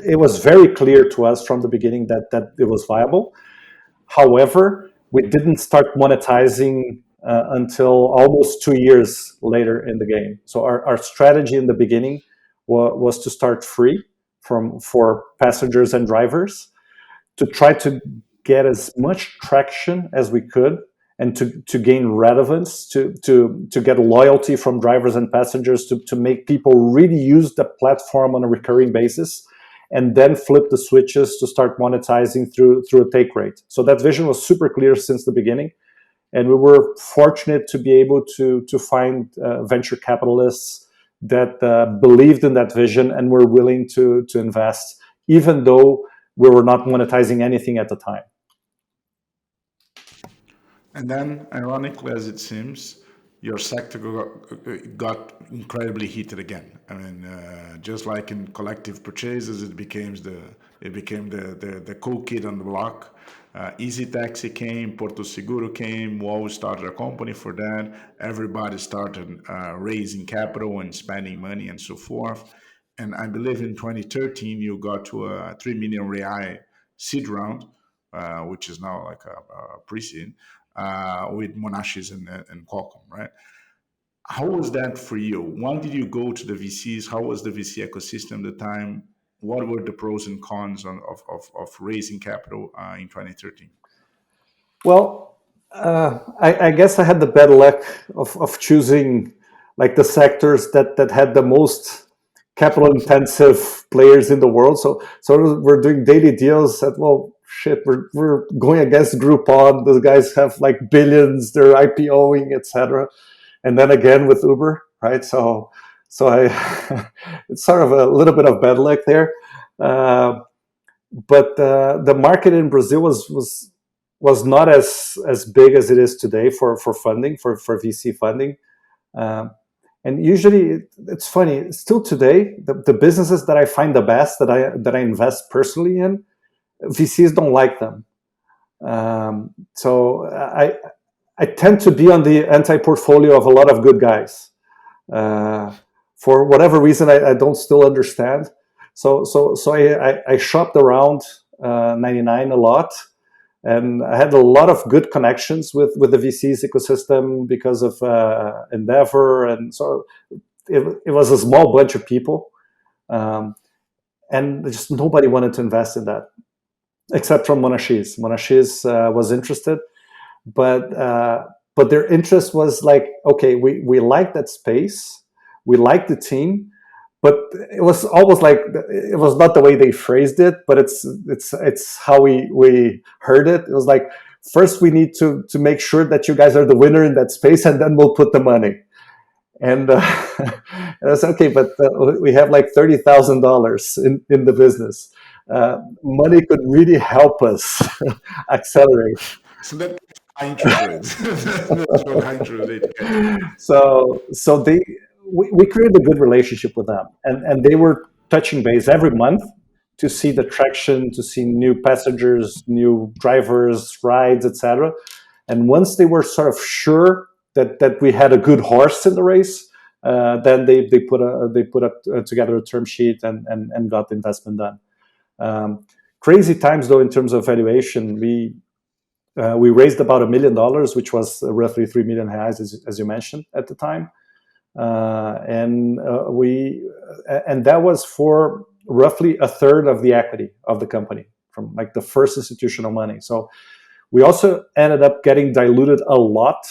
it was very clear to us from the beginning that it was viable. However, we didn't start monetizing until almost 2 years later in the game. So our strategy in the beginning was to start free for passengers and drivers, to try to get as much traction as we could, and to gain relevance, to get loyalty from drivers and passengers, to make people really use the platform on a recurring basis, and then flip the switches to start monetizing through a take rate. So that vision was super clear since the beginning, and we were fortunate to be able to find venture capitalists that believed in that vision and were willing to invest, even though we were not monetizing anything at the time. And then, ironically as it seems, your sector got incredibly heated again. I mean, just like in collective purchases, it became the cool kid on the block. Easy Taxi came, Porto Seguro came, Wall started a company for that. Everybody started raising capital and spending money and so forth. And I believe in 2013 you got to a 3 million real seed round, which is now like a pre-seed. with Monashis and Qualcomm, right? How was that for you? When did you go to the VCs? How was the VC ecosystem at the time? What were the pros and cons of raising capital in 2013? Well, I guess I had the bad luck of choosing like the sectors that had the most capital intensive players in the world. So we're doing daily deals that, well, shit, we're going against Groupon. Those guys have like billions, they're IPOing, etc. And then again with Uber, right? So I it's sort of a little bit of bad luck there. Uh, but the market in Brazil was not as big as it is today for funding, for VC funding. Um, and usually it's funny, still today, the businesses that I find the best, that I invest personally in, VCs don't like them. So I tend to be on the anti-portfolio of a lot of good guys. Uh, for whatever reason, I don't still understand. So I shopped around 99 a lot, and I had a lot of good connections with the VCs ecosystem because of Endeavor, and so it was a small bunch of people, um, and just nobody wanted to invest in that except from Monashis. Monashis was interested, but their interest was like, okay, we like that space, we like the team, but it was almost like it was not the way they phrased it, but it's how we heard it. It was like, first we need to make sure that you guys are the winner in that space, and then we'll put the money. And, and I said, okay, but we have like $30,000 in the business. Money could really help us accelerate. So that's high interest rates. That's what high interest rate gets. So we created a good relationship with them, and they were touching base every month to see the traction, to see new passengers, new drivers, rides, etc. And once they were sort of sure that we had a good horse in the race, then they put together a term sheet and got the investment done. Crazy times though in terms of valuation. We raised about $1 million, which was roughly 3 million reais, as you mentioned at the time, and that was for roughly a third of the equity of the company from like the first institutional money. So we also ended up getting diluted a lot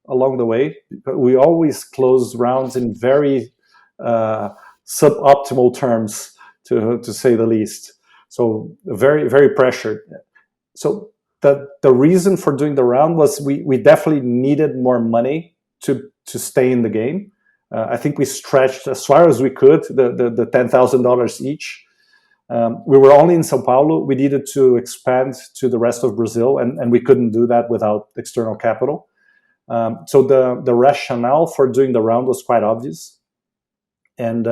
along the way. We always closed rounds in very suboptimal terms, to say the least. So very, very pressured. So the reason for doing the round was we definitely needed more money to stay in the game. I think we stretched as far as we could the $10,000 each. We were only in Sao Paulo. We needed to expand to the rest of Brazil, and we couldn't do that without external capital. So the rationale for doing the round was quite obvious. And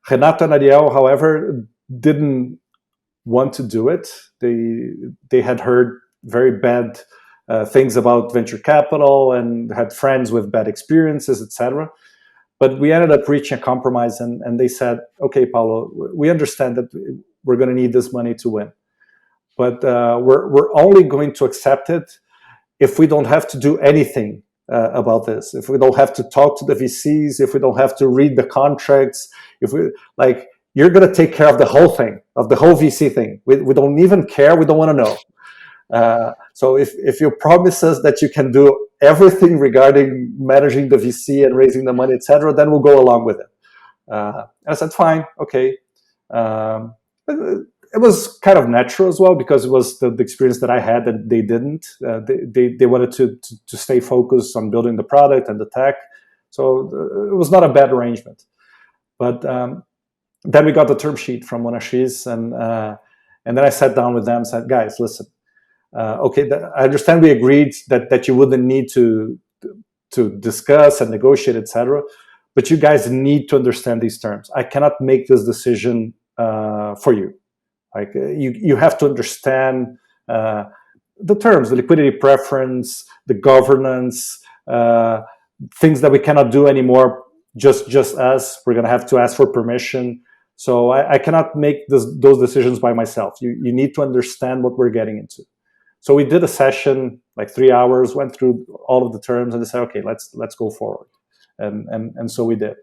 Renato and Ariel, however, didn't want to do it. They had heard very bad things about venture capital and had friends with bad experiences, etc. But we ended up reaching a compromise, and they said, okay, Paulo, we understand that we're going to need this money to win, but we're only going to accept it if we don't have to do anything about this, if we don't have to talk to the VCs, if we don't have to read the contracts, if we like, you're going to take care of the whole thing, of the whole VC thing. We don't even care. We don't want to know. So if you promise us that you can do everything regarding managing the VC and raising the money, etc., then we'll go along with it. And I said, fine, okay. It was kind of natural as well, because it was the experience that I had that they didn't. They wanted to stay focused on building the product and the tech. So it was not a bad arrangement. But then we got the term sheet from Monashis, and then I sat down with them and said, guys, listen, okay, I understand we agreed that you wouldn't need to discuss and negotiate, etc., but you guys need to understand these terms. I cannot make this decision for you. Like you have to understand the terms, the liquidity preference, the governance, things that we cannot do anymore. Just us. We're going to have to ask for permission. So I cannot make those decisions by myself. You need to understand what we're getting into. So we did a session like 3 hours, went through all of the terms, and they said, okay, let's go forward, and so we did.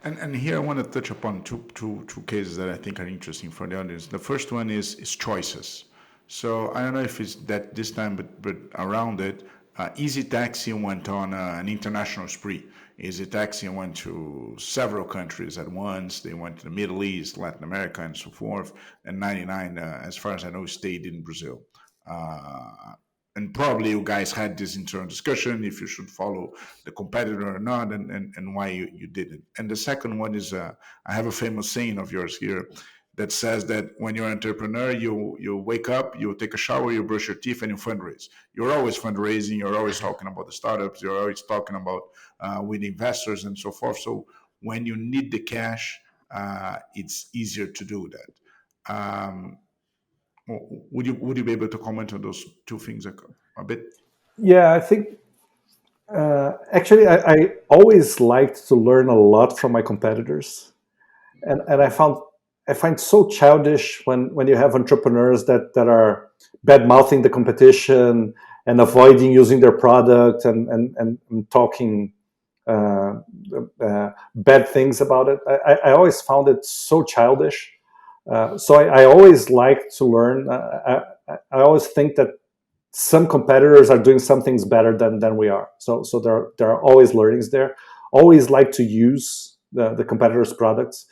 And here I want to touch upon two cases that I think are interesting for the audience. The first one is choices. So I don't know if it's that this time, but around it, Easy Taxi went on an international spree. Easy Taxi went to several countries at once. They went to the Middle East, Latin America, and so forth. And 99, as far as I know, stayed in Brazil. Uh, and probably you guys had this internal discussion if you should follow the competitor or not, and why you didn't. And the second one is I have a famous saying of yours here that says that when you're an entrepreneur, you wake up, you take a shower, you brush your teeth, and you fundraise. You're always fundraising. You're always talking about the startups. You're always talking about with investors and so forth. So when you need the cash, it's easier to do that. Would you be able to comment on those two things a bit? Yeah, I think actually I always liked to learn a lot from my competitors, and I find so childish when you have entrepreneurs that are bad mouthing the competition and avoiding using their product and talking bad things about it. I always found it so childish. So I always like to learn. I always think that some competitors are doing some things better than we are. So there are always learnings there. Always like to use the competitors' products.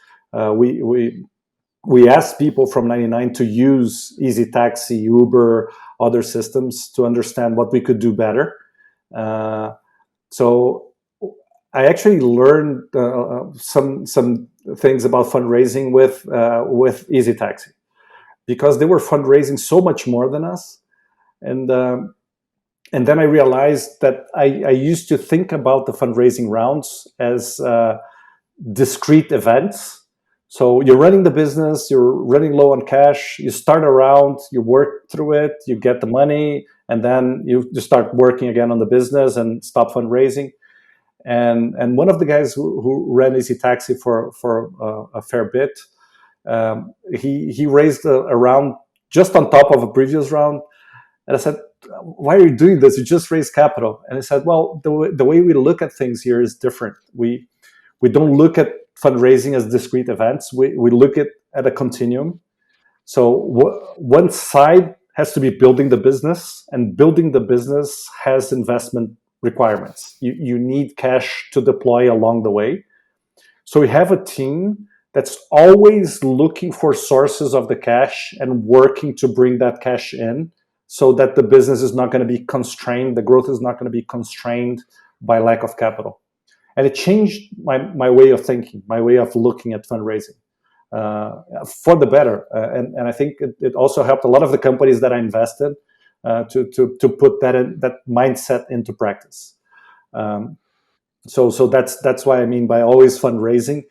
We ask people from 99 to use Easy Taxi, Uber, other systems to understand what we could do better. So I actually learned some things about fundraising with Easy Taxi, because they were fundraising so much more than us, and then I realized that I used to think about the fundraising rounds as discrete events. So you're running the business, you're running low on cash, you start a round, you work through it, you get the money, and then you start working again on the business and stop fundraising. And one of the guys who ran Easy Taxi for a fair bit, he raised a round just on top of a previous round, and I said, "Why are you doing this? You just raised capital." And he said, "Well, the way we look at things here is different. We don't look at fundraising as discrete events. We look at a continuum. So one side has to be building the business, and building the business has investment requirements. You need cash to deploy along the way. So we have a team that's always looking for sources of the cash and working to bring that cash in, so that the business is not going to be constrained, the growth is not going to be constrained by lack of capital." And it changed my way of thinking, my way of looking at fundraising for the better. And I think it also helped a lot of the companies that I invested to put that mindset into practice. So that's why I mean by always fundraising.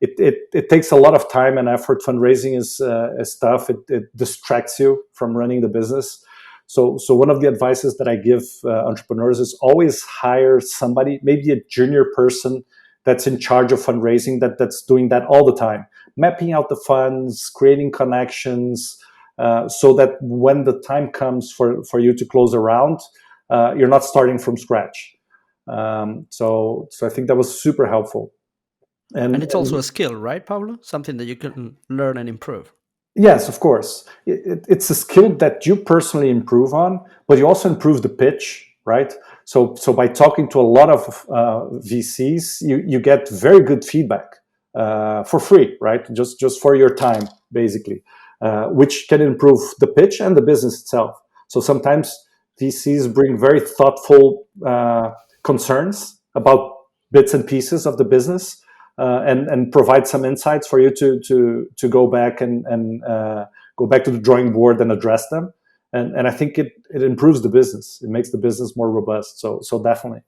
It takes a lot of time and effort. Fundraising is tough. It distracts you from running the business. So one of the advices that I give entrepreneurs is always hire somebody, maybe a junior person that's in charge of fundraising, that's doing that all the time, mapping out the funds, creating connections, so that when the time comes for you to close a round, you're not starting from scratch. So I think that was super helpful. And it's also a skill, right, Pablo? Something that you can learn and improve. Yes, of course. It's a skill that you personally improve on, but you also improve the pitch, right? So by talking to a lot of VCs, you get very good feedback for free, right? Just for your time, basically, which can improve the pitch and the business itself. So sometimes VCs bring very thoughtful concerns about bits and pieces of the business, and provide some insights for you to go back and go back to the drawing board and address them. And I think it improves the business. It makes the business more robust. So definitely.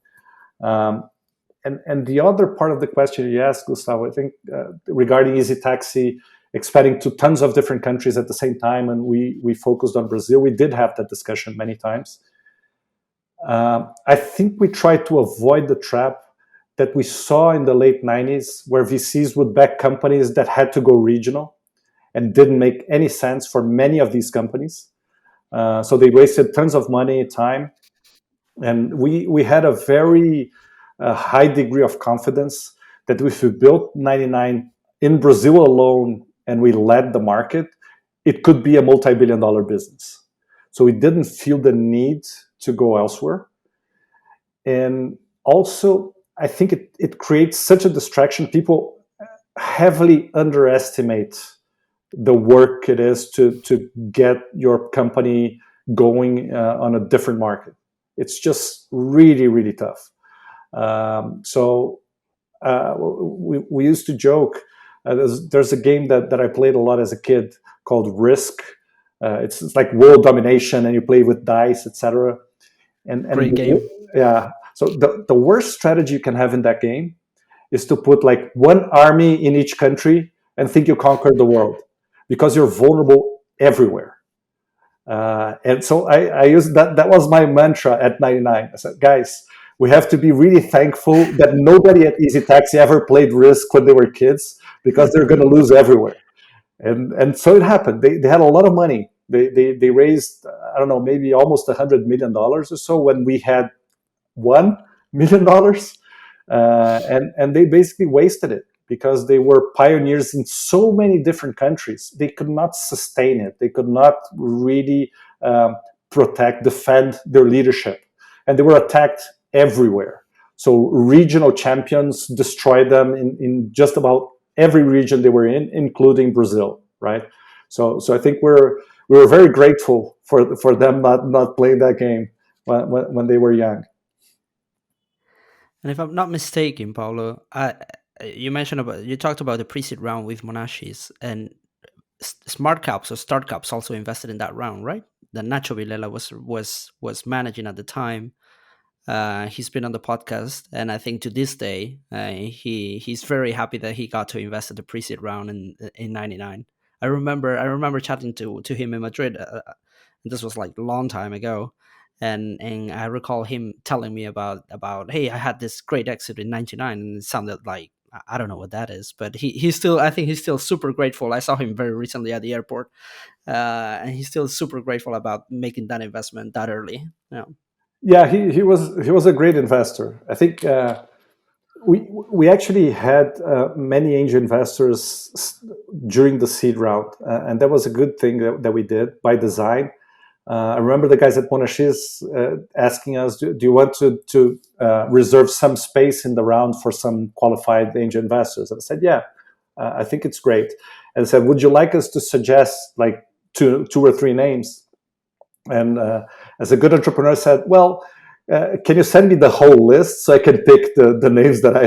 And the other part of the question you asked, Gustavo, I think regarding Easy Taxi expanding to tons of different countries at the same time, and we focused on Brazil. We did have that discussion many times. I think we tried to avoid the trap that we saw in the late 90s, where VCs would back companies that had to go regional. and didn't make any sense for many of these companies. So they wasted tons of money, time, and we had a very high degree of confidence that if we built 99 in Brazil alone and we led the market, it could be a multi-billion-dollar business. So we didn't feel the need to go elsewhere. And also, I think it creates such a distraction. People heavily underestimate the work it is to get your company going on a different market. It's just really, really tough. We used to joke. There's a game that I played a lot as a kid called Risk. It's like world domination, and you play with dice, etc. And Great game. yeah, so the worst strategy you can have in that game is to put like one army in each country and think you conquered the world, because you're vulnerable everywhere. And so I used that. That was my mantra at 99. I said, guys, we have to be really thankful that nobody at Easy Taxi ever played Risk when they were kids, because they're going to lose everywhere. And so it happened. They had a lot of money. They raised, I don't know, maybe almost $100 million or so when we had $1 million, and they basically wasted it because they were pioneers in so many different countries. They could not sustain it. They could not really defend their leadership, and they were attacked everywhere. So regional champions destroyed them in just about every region they were in, including Brazil, right? So I think we were very grateful for them not playing that game when they were young. And if I'm not mistaken, Paulo, you talked about the pre-seed round with Monashis, and smart caps or start caps also invested in that round, right? That Nacho Vilela was managing at the time. He's been on the podcast, and I think to this day, he's very happy that he got to invest at the pre-seed round in '99. I remember chatting to him in Madrid. This was like a long time ago, and I recall him telling me about hey, I had this great exit in '99, and it sounded like I don't know what that is, but he's still, I think he's still super grateful. I saw him very recently at the airport, and he's still super grateful about making that investment that early. Yeah. Yeah, he was a great investor. I think we actually had many angel investors during the seed round, and that was a good thing that we did by design. I remember the guys at Monashis asking us, "Do you want to reserve some space in the round for some qualified angel investors?" And I said, "Yeah, I think it's great." And I said, "Would you like us to suggest like two or three names?" And as a good entrepreneur, I said, "Well, can you send me the whole list so I can pick the names that I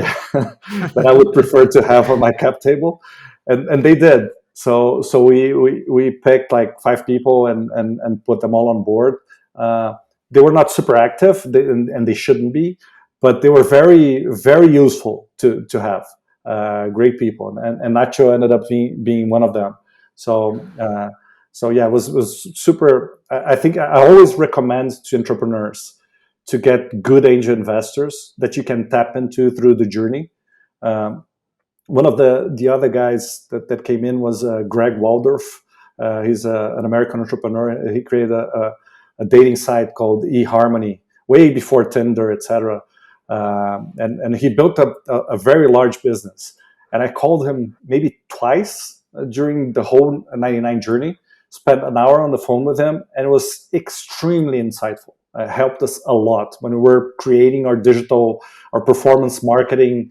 that I would prefer to have on my cap table?" And they did. So we picked like 5 people and put them all on board. They were not super active, and they shouldn't be, but they were very, very useful to have. Great people, and Nacho ended up being one of them. So yeah, it was super. I think I always recommend to entrepreneurs to get good angel investors that you can tap into through the journey. Um, One of the other guys that came in was Greg Waldorf. He's an American entrepreneur. He created a dating site called eHarmony way before Tinder, etc. And he built a very large business. And I called him maybe twice during the whole 99 journey. Spent an hour on the phone with him, and it was extremely insightful. Helped us a lot when we were creating our performance marketing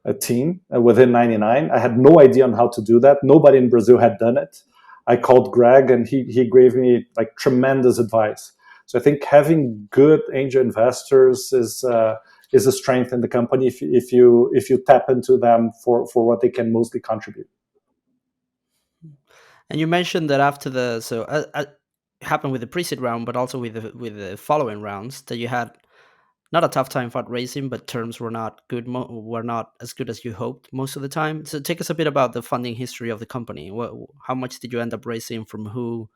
a team within 99. I had no idea on how to do that. Nobody in Brazil had done it. I called Greg, and he gave me like tremendous advice. So I think having good angel investors is a strength in the company if you tap into them for what they can mostly contribute. And you mentioned that after happened with the pre-seed round, but also with the following rounds, that you had not a tough time fundraising, but terms were not good, were not as good as you hoped most of the time. So take us a bit about the funding history of the company. How much did you end up raising, from who?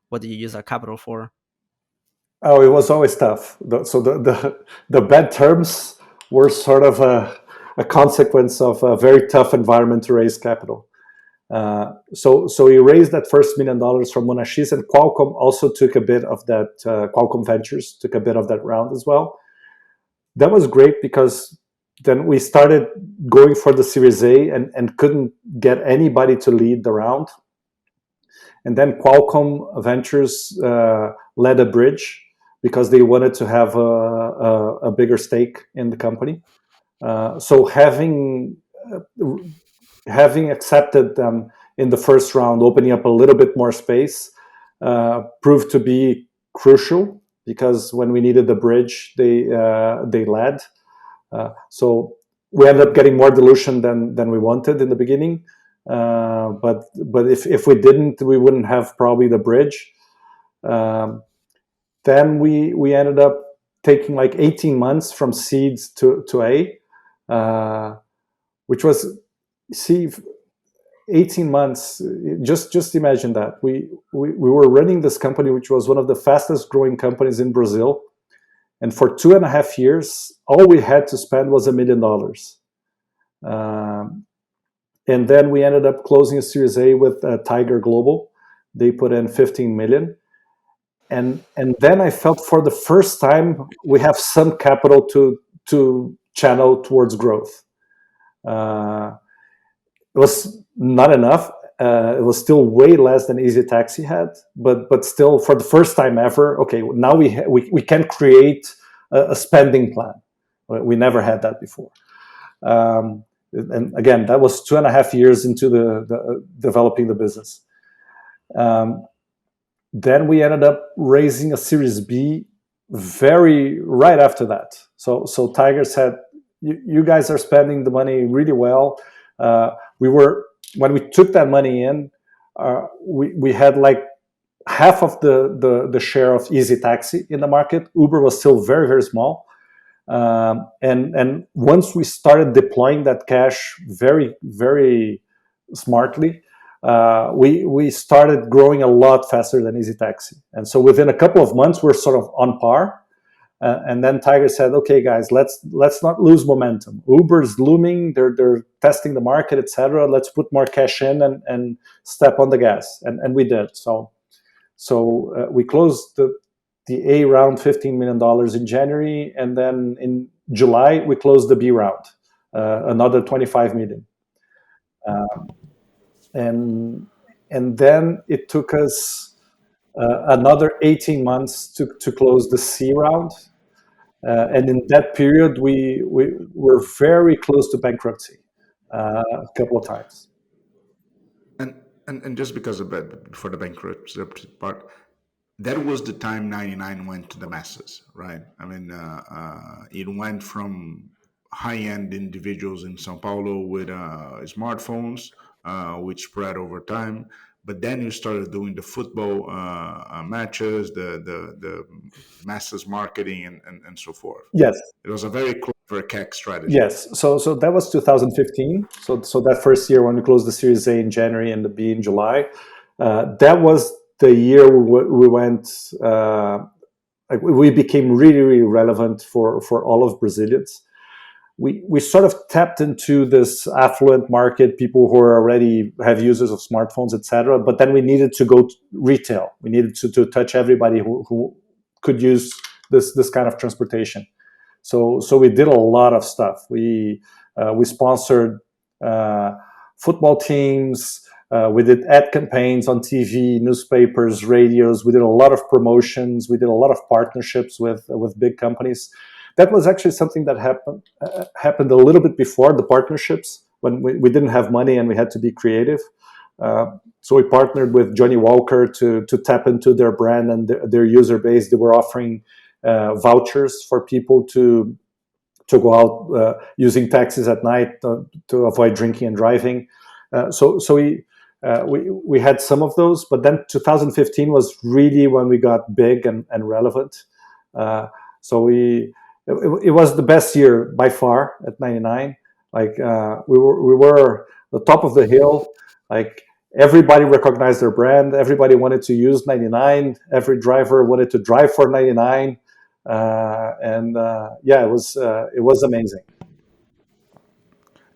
What did you use that capital for? Oh, it was always tough. So the bad terms were sort of a consequence of a very tough environment to raise capital. So he raised that first $1 million from Monashis, and Qualcomm also took a bit of that. Qualcomm Ventures took a bit of that round as well. That was great because then we started going for the Series A and couldn't get anybody to lead the round. And then Qualcomm Ventures led a bridge because they wanted to have a bigger stake in the company. So having accepted them in the first round, opening up a little bit more space, proved to be crucial because when we needed the bridge, they led. So we ended up getting more dilution than we wanted in the beginning. But if we didn't, we wouldn't have probably the bridge. Then we ended up taking like 18 months from seeds to A, which was, see, 18 months. Just imagine that we were running this company, which was one of the fastest growing companies in Brazil. And for 2.5 years, all we had to spend was $1 million. And then we ended up closing a Series A with Tiger Global. They put in 15 million. And then I felt for the first time we have some capital to channel towards growth. It was not enough. It was still way less than Easy Taxi had, but still, for the first time ever, okay, now we can create a spending plan. We never had that before. And again, that was 2.5 years into the developing the business. Then we ended up raising a Series B right after that. So Tiger said, you guys are spending the money really well. When we took that money in, we had like half of the share of Easy Taxi in the market. Uber was still very, very small. And once we started deploying that cash very, very smartly, we started growing a lot faster than Easy Taxi. And so within a couple of months, we're sort of on par. And then Tiger said, "Okay, guys, let's not lose momentum. Uber's looming; they're testing the market, etc. Let's put more cash in and step on the gas." And we did. So we closed the A round, $15 million in January, and then in July we closed the B round, another 25 million. And then it took us another 18 months to close the C round. And in that period, we were very close to bankruptcy a couple of times. And just because of that, for the bankruptcy part, that was the time 99 went to the masses, right? I mean, it went from high-end individuals in Sao Paulo with smartphones, which spread over time. But then you started doing the football matches, the masses marketing, and so forth. Yes. It was a very clever CAC strategy. Yes. So that was 2015. So that first year when we closed the Series A in January and the B in July, that was the year we went. We became really, really relevant for all of Brazilians. We sort of tapped into this affluent market, people who are already have users of smartphones, etc. But then we needed to go to retail. We needed to touch everybody who could use this kind of transportation. So we did a lot of stuff. We sponsored football teams. We did ad campaigns on TV, newspapers, radios. We did a lot of promotions. We did a lot of partnerships with big companies. That was actually something that happened a little bit before the partnerships, when we didn't have money and we had to be creative. So we partnered with Johnny Walker to tap into their brand and their user base. They were offering vouchers for people to go out using taxis at night to avoid drinking and driving. So we had some of those, but then 2015 was really when we got big and relevant. So it was the best year by far at 99. Like we were the top of the hill. Like everybody recognized their brand. Everybody wanted to use 99. Every driver wanted to drive for 99. Yeah, it was amazing.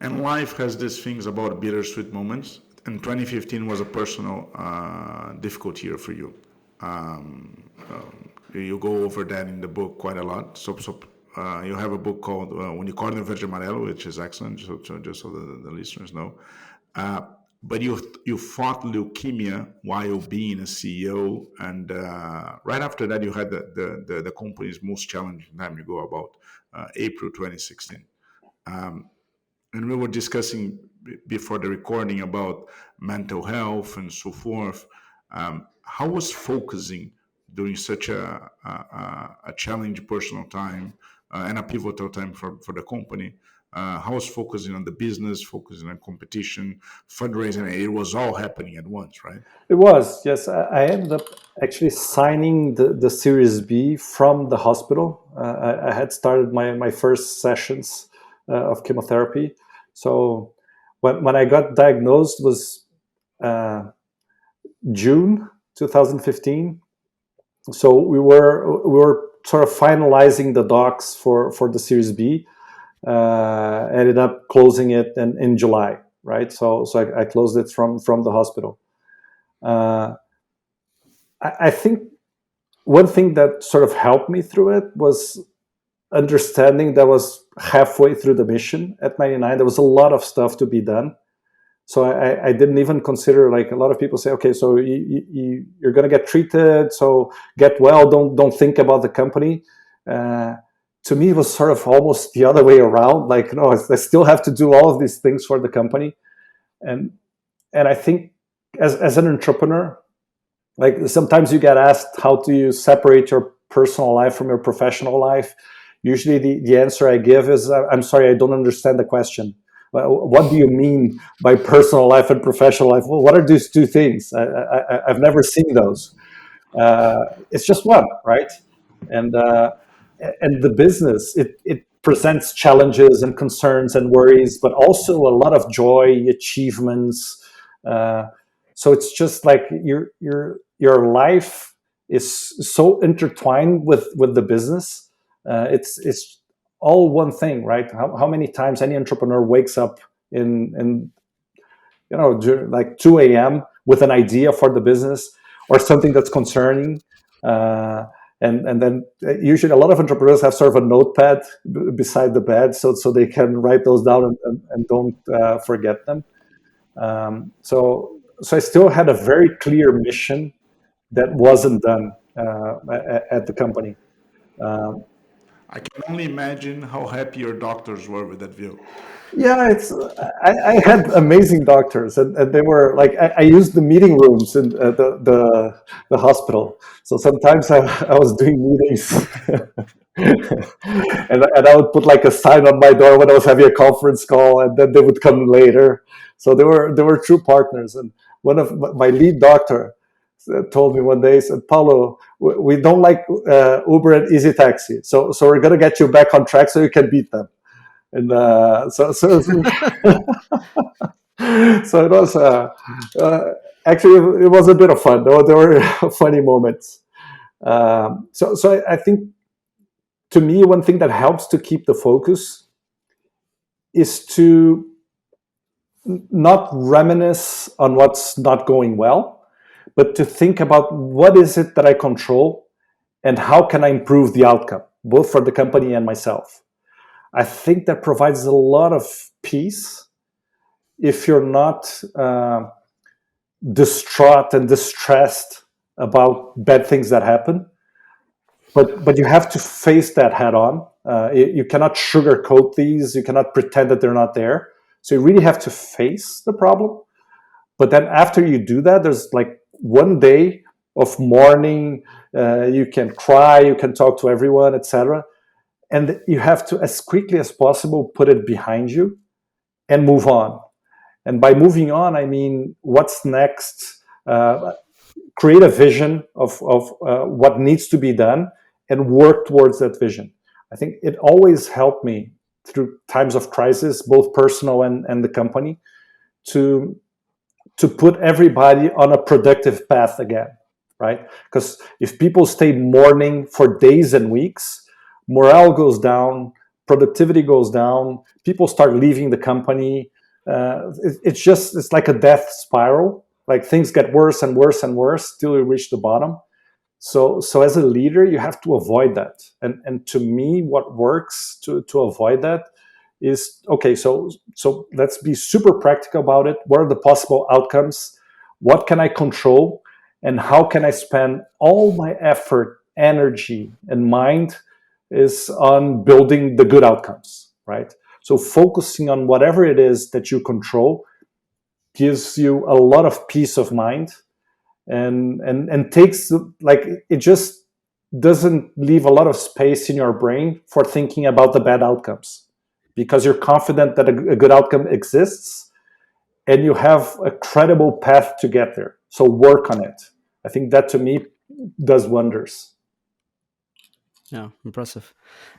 And life has these things about bittersweet moments. and 2015 was a personal difficult year for you. You go over that in the book quite a lot. So you have a book called Unicórnio Verde Amarelo, which is excellent, just so the listeners know. But you fought leukemia while being a CEO, and right after that, you had the company's most challenging time. You go about April 2016. And we were discussing before the recording about mental health and so forth. How was focusing during such a challenging personal time and a pivotal time for the company? How was focusing on the business, focusing on competition, fundraising? It was all happening at once, right? It was, yes. I ended up actually signing the Series B from the hospital. I had started my first sessions of chemotherapy. So when I got diagnosed was June 2015. So we were sort of finalizing the docs for the Series B. Ended up closing it in July, right? So I closed it from the hospital. I think one thing that sort of helped me through it was understanding that was halfway through the mission at 99. There was a lot of stuff to be done. So I didn't even consider, like a lot of people say, okay, so you're going to get treated, so get well, don't think about the company. To me, it was sort of almost the other way around. Like, no, I still have to do all of these things for the company. And I think as an entrepreneur, like sometimes you get asked, how do you separate your personal life from your professional life? Usually the answer I give is, I'm sorry, I don't understand the question. What do you mean by personal life and professional life? Well, what are these two things? I've never seen those. It's just one, right? And the business, it presents challenges and concerns and worries, but also a lot of joy, achievements. So it's just like your life is so intertwined with the business. It's all one thing, right? How many times any entrepreneur wakes up in like 2 a.m. with an idea for the business or something that's concerning, and then usually a lot of entrepreneurs have sort of a notepad beside the bed, so they can write those down and don't forget them. So I still had a very clear mission that wasn't done at the company. I can only imagine how happy your doctors were with that view. Yeah, I had amazing doctors, and they were like, I used the meeting rooms in the hospital. So sometimes I was doing meetings, and I would put like a sign on my door when I was having a conference call, and then they would come later. So they were true partners. And one of my lead doctor told me one day, he said, Paulo, we don't like Uber and Easy Taxi, so we're gonna get you back on track so you can beat them. And so it was actually it was a bit of fun. There were funny moments. So I think, to me, one thing that helps to keep the focus is to not reminisce on what's not going well, but to think about what is it that I control and how can I improve the outcome, both for the company and myself. I think that provides a lot of peace if you're not distraught and distressed about bad things that happen. But you have to face that head on. You cannot sugarcoat these. You cannot pretend that they're not there. So you really have to face the problem. But then after you do that, there's like one day of mourning. You can cry, you can talk to everyone, etc. And you have to, as quickly as possible, put it behind you and move on. And by moving on, I mean, what's next? Create a vision of what needs to be done and work towards that vision. I think it always helped me through times of crisis, both personal and the company, to put everybody on a productive path again, right? Because if people stay mourning for days and weeks, morale goes down, productivity goes down, people start leaving the company, it's like a death spiral. Like things get worse and worse and worse till you reach the bottom. So as a leader, you have to avoid that. And to me, what works to avoid that is, okay, so let's be super practical about it. What are the possible outcomes? What can I control? And how can I spend all my effort, energy, and mind is on building the good outcomes, right? So focusing on whatever it is that you control gives you a lot of peace of mind, and takes, like, it just doesn't leave a lot of space in your brain for thinking about the bad outcomes, because you're confident that a good outcome exists and you have a credible path to get there. So work on it. I think that to me does wonders. Yeah, impressive.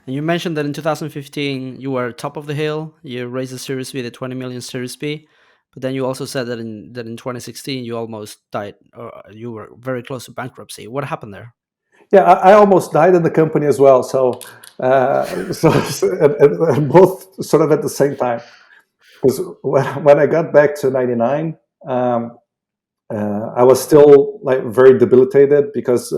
And you mentioned that in 2015 you were top of the hill. You raised the Series B, the 20 million Series B, but then you also said that in 2016 you almost died, or you were very close to bankruptcy. What happened there? Yeah, I almost died in the company as well. So, and both sort of at the same time. Because when I got back to 99, I was still like very debilitated, because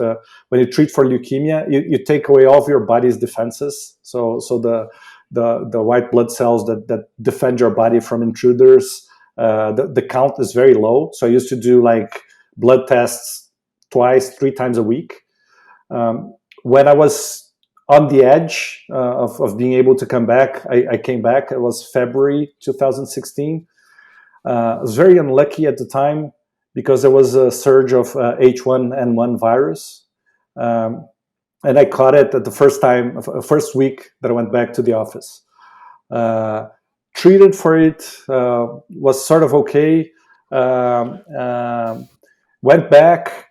when you treat for leukemia, you take away all of your body's defenses. So the white blood cells that defend your body from intruders, the count is very low. So I used to do like blood tests twice, 3 times a week. When I was on the edge of being able to come back, I came back. It was February 2016. I was very unlucky at the time, because there was a surge of H1N1 virus. And I caught it at the first week that I went back to the office. Treated for it, was sort of okay. Went back,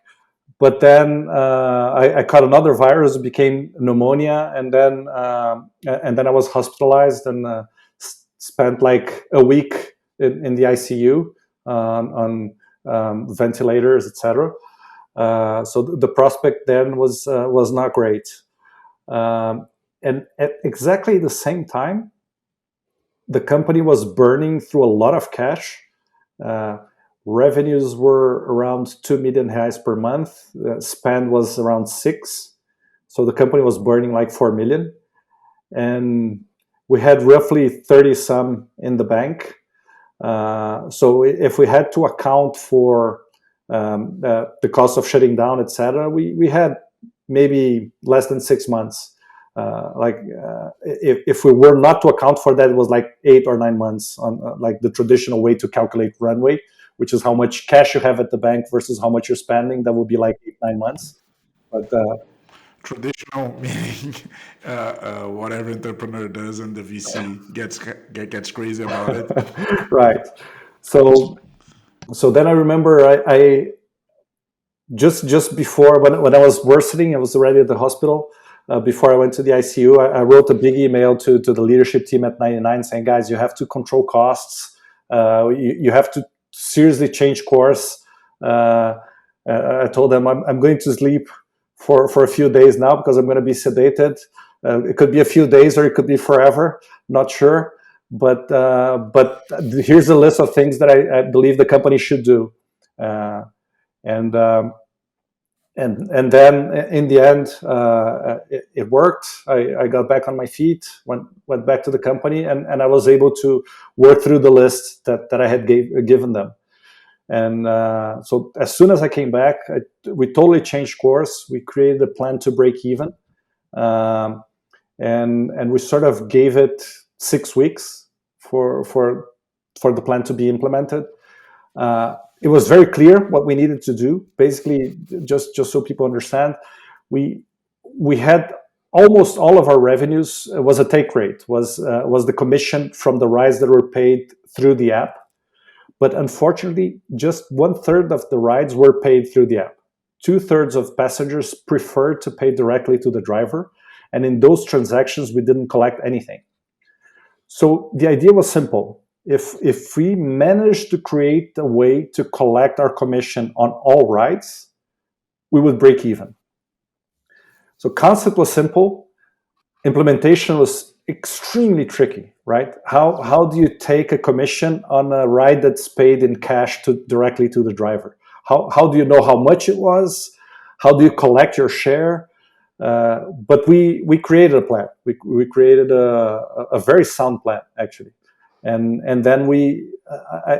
but then I caught another virus, became pneumonia, and then I was hospitalized, and spent like a week in the ICU, on ventilators, etc. So the prospect then was not great. And at exactly the same time, the company was burning through a lot of cash. Uh, Revenues were around 2 million reais per month. Spend was around 6. So the company was burning like 4 million. And we had roughly 30 some in the bank. So if we had to account for the cost of shutting down, etc., we had maybe less than 6 months. If we were not to account for that, it was like 8 or 9 months on like the traditional way to calculate runway, which is how much cash you have at the bank versus how much you're spending. That would be like 8, 9 months. But Traditional meaning whatever entrepreneur does and the VC gets crazy about it. right. So then I remember I just before, when I was worsening, I was already at the hospital. Before I went to the ICU, I wrote a big email to the leadership team at 99 saying, guys, you have to control costs. You have to seriously change course. I told them I'm going to sleep for a few days now, because I'm going to be sedated. It could be a few days or it could be forever. Not sure. But here's a list of things that I believe the company should do. And then in the end, it worked. I got back on my feet, went back to the company, and I was able to work through the list that I had given them. And so as soon as I came back, we totally changed course. We created a plan to break even, and we sort of gave it 6 weeks for the plan to be implemented. It was very clear what we needed to do. Basically, just so people understand, we had almost all of our revenues was a take rate, was the commission from the rides that were paid through the app. But unfortunately, just 1/3 of the rides were paid through the app. 2/3 of passengers preferred to pay directly to the driver, and in those transactions, we didn't collect anything. So the idea was simple. If we managed to create a way to collect our commission on all rides, we would break even. So concept was simple. implementation was extremely tricky, right? How do you take a commission on a ride that's paid in cash directly to the driver? How do you know how much it was? How do you collect your share? But we created a plan. We created a very sound plan actually, and then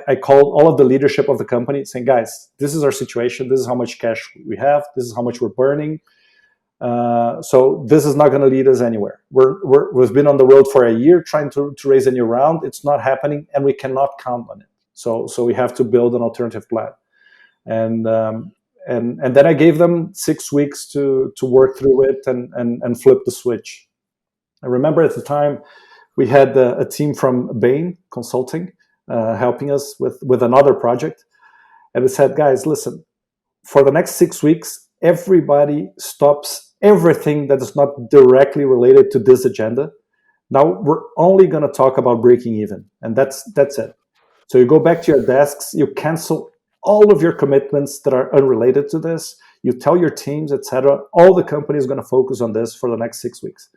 I called all of the leadership of the company saying, guys, this is our situation. This is how much cash we have. This is how much we're burning. So this is not going to lead us anywhere. We've been on the road for a year trying to raise a new round. It's not happening, and we cannot count on it. So we have to build an alternative plan. And then I gave them 6 weeks to work through it and flip the switch. I remember at the time we had a team from Bain Consulting helping us with another project, and we said, guys, listen, for the next 6 weeks, everybody stops everything that is not directly related to this agenda. Now we're only going to talk about breaking even, and that's it. So you go back to your desks, you cancel all of your commitments that are unrelated to this. You tell your teams, etc. All the company is going to focus on this for the next 6 weeks,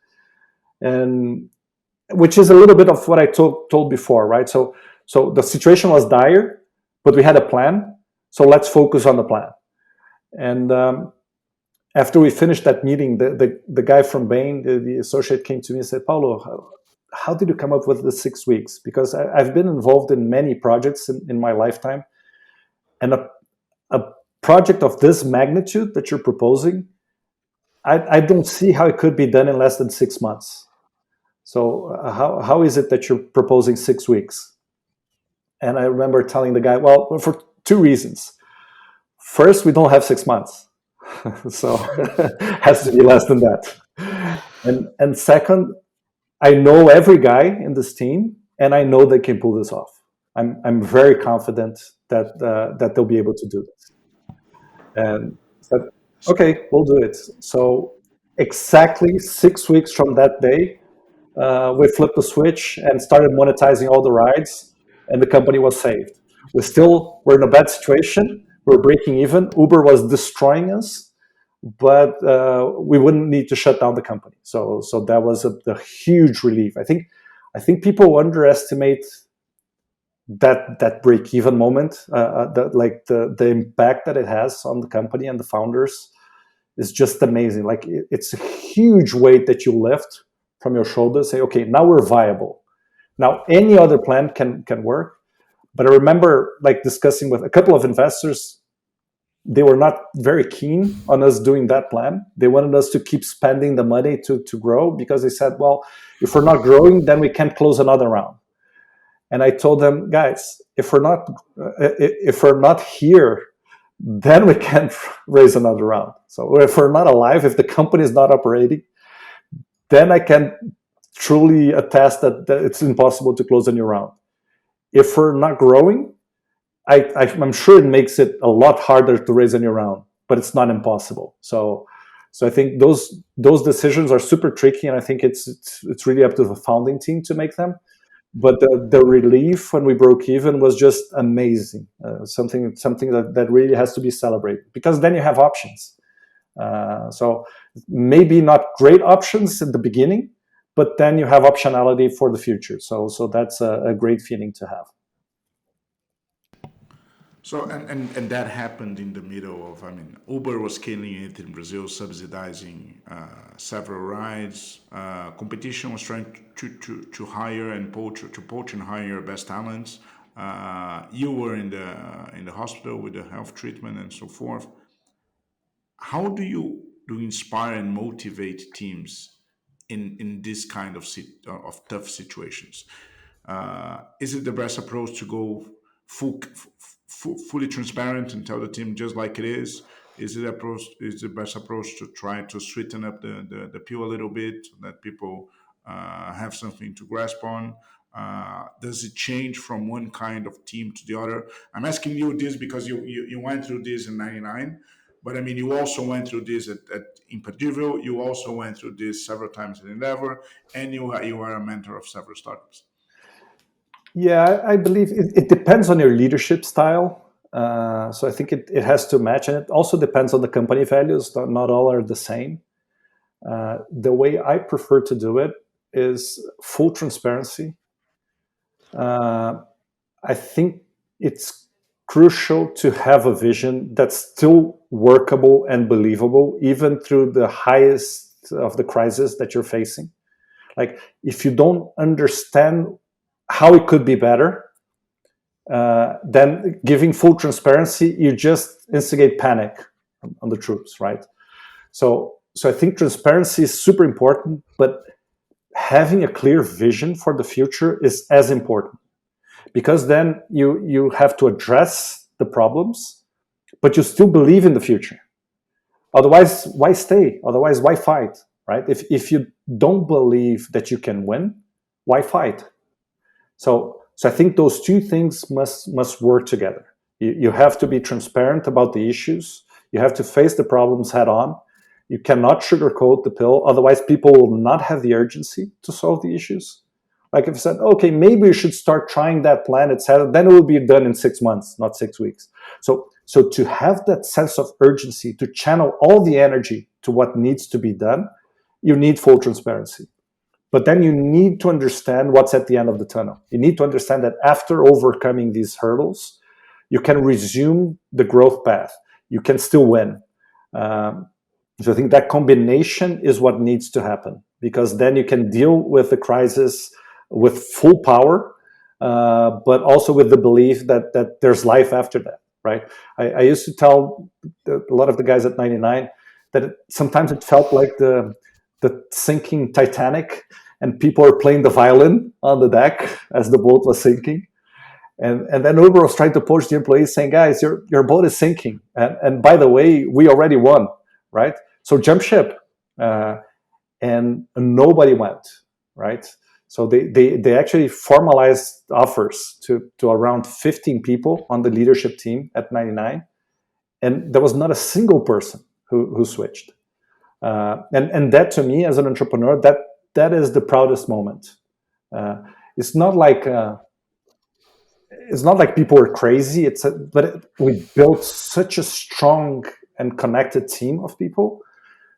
and which is a little bit of what I told before, right? So the situation was dire, but we had a plan. So let's focus on the plan. And after we finished that meeting, the guy from Bain, the associate, came to me and said, Paulo, how did you come up with the 6 weeks? Because I've been involved in many projects in my lifetime. And a project of this magnitude that you're proposing, I don't see how it could be done in less than 6 months. So how is it that you're proposing 6 weeks? And I remember telling the guy, well, for 2 reasons. First, we don't have 6 months. So it has to be less than that. And second, I know every guy in this team, and I know they can pull this off. I'm very confident that they'll be able to do this. And said, okay, we'll do it. So exactly 6 weeks from that day, we flipped the switch and started monetizing all the rides, and the company was saved. We're in a bad situation. We're breaking even. Uber was destroying us, but we wouldn't need to shut down the company. So that was a huge relief. I think people underestimate that break even moment, the impact that it has on the company and the founders is just amazing. Like it's a huge weight that you lift from your shoulders. Say, okay, now we're viable. Now any other plan can work. But I remember like discussing with a couple of investors. They were not very keen on us doing that plan. They wanted us to keep spending the money to grow, because they said, well, if we're not growing, then we can't close another round. And I told them, guys, if we're not here, then we can't raise another round. So if we're not alive, if the company is not operating, then I can truly attest that it's impossible to close a new round. If we're not growing, I'm sure it makes it a lot harder to raise a new round, but it's not impossible. So I think those decisions are super tricky, and I think it's really up to the founding team to make them. But the relief when we broke even was just amazing. Something that really has to be celebrated, because then you have options. So maybe not great options at the beginning, but then you have optionality for the future. So that's a great feeling to have. So and that happened in the middle of, I mean, Uber was killing it in Brazil, subsidizing several rides. Competition was trying to hire and poach and hire best talents. You were in the hospital with the health treatment and so forth. How do you inspire and motivate teams in this kind of tough situations? Is it the best approach to go fully transparent and tell the team just like it is? Is the best approach to try to sweeten up the pill a little bit so that people have something to grasp on? Does it change from one kind of team to the other? I'm asking you this because you went through this in '99, but I mean, you also went through this at Imperdível. You also went through this several times at Endeavor, and you are a mentor of several startups. Yeah, I believe it depends on your leadership style. So I think it has to match, and it also depends on the company values. Not all are the same. The way I prefer to do it is full transparency. Uh, I think it's crucial to have a vision that's still workable and believable, even through the highest of the crisis that you're facing. Like, if you don't understand how it could be better, then giving full transparency, you just instigate panic on the troops, right? So I think transparency is super important, but having a clear vision for the future is as important, because then you have to address the problems, but you still believe in the future. Otherwise, why stay? Otherwise, why fight? Right? If you don't believe that you can win, why fight? So I think those two things must work together. You have to be transparent about the issues. You have to face the problems head on. You cannot sugarcoat the pill. Otherwise, people will not have the urgency to solve the issues. Like if I said, okay, maybe you should start trying that plan, etc., then it will be done in 6 months, not 6 weeks. So to have that sense of urgency, to channel all the energy to what needs to be done, you need full transparency. But then you need to understand what's at the end of the tunnel. You need to understand that after overcoming these hurdles, you can resume the growth path. You can still win. Um, so I think that combination is what needs to happen, because then you can deal with the crisis with full power, but also with the belief that there's life after that, right? I used to tell a lot of the guys at 99 that sometimes it felt like the sinking Titanic, and people are playing the violin on the deck as the boat was sinking. And then Uber was trying to push the employees, saying, "Guys, your boat is sinking, and by the way, we already won, right? So jump ship." Uh, and nobody went, right? So they actually formalized offers to around 15 people on the leadership team at 99, and there was not a single person who switched. And that, to me, as an entrepreneur, that is the proudest moment. Uh, it's not like people are crazy. But we built such a strong and connected team of people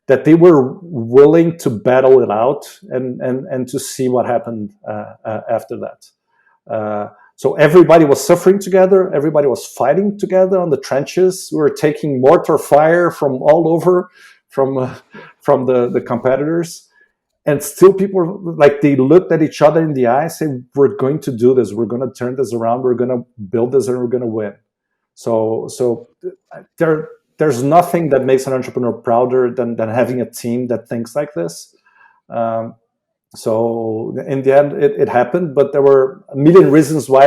that they were willing to battle it out and to see what happened after that. So everybody was suffering together. Everybody was fighting together on the trenches. We were taking mortar fire from all over, from the competitors, and still people were, like, they looked at each other in the eye, and said, "We're going to do this. We're going to turn this around. We're going to build this, and we're going to win." So there's nothing that makes an entrepreneur prouder than having a team that thinks like this. Um, so in the end, it happened, but there were a million reasons why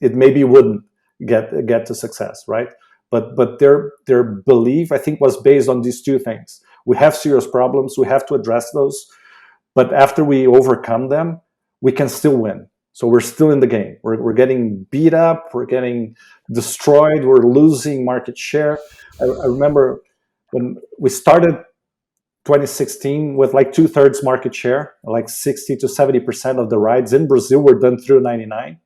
it maybe wouldn't get to success, right? But their belief, I think, was based on these two things. We have serious problems. We have to address those. But after we overcome them, we can still win. So we're still in the game. We're getting beat up. We're getting destroyed. We're losing market share. I remember when we started 2016 with like 2/3 market share, like 60 to 70% of the rides in Brazil were done through 99.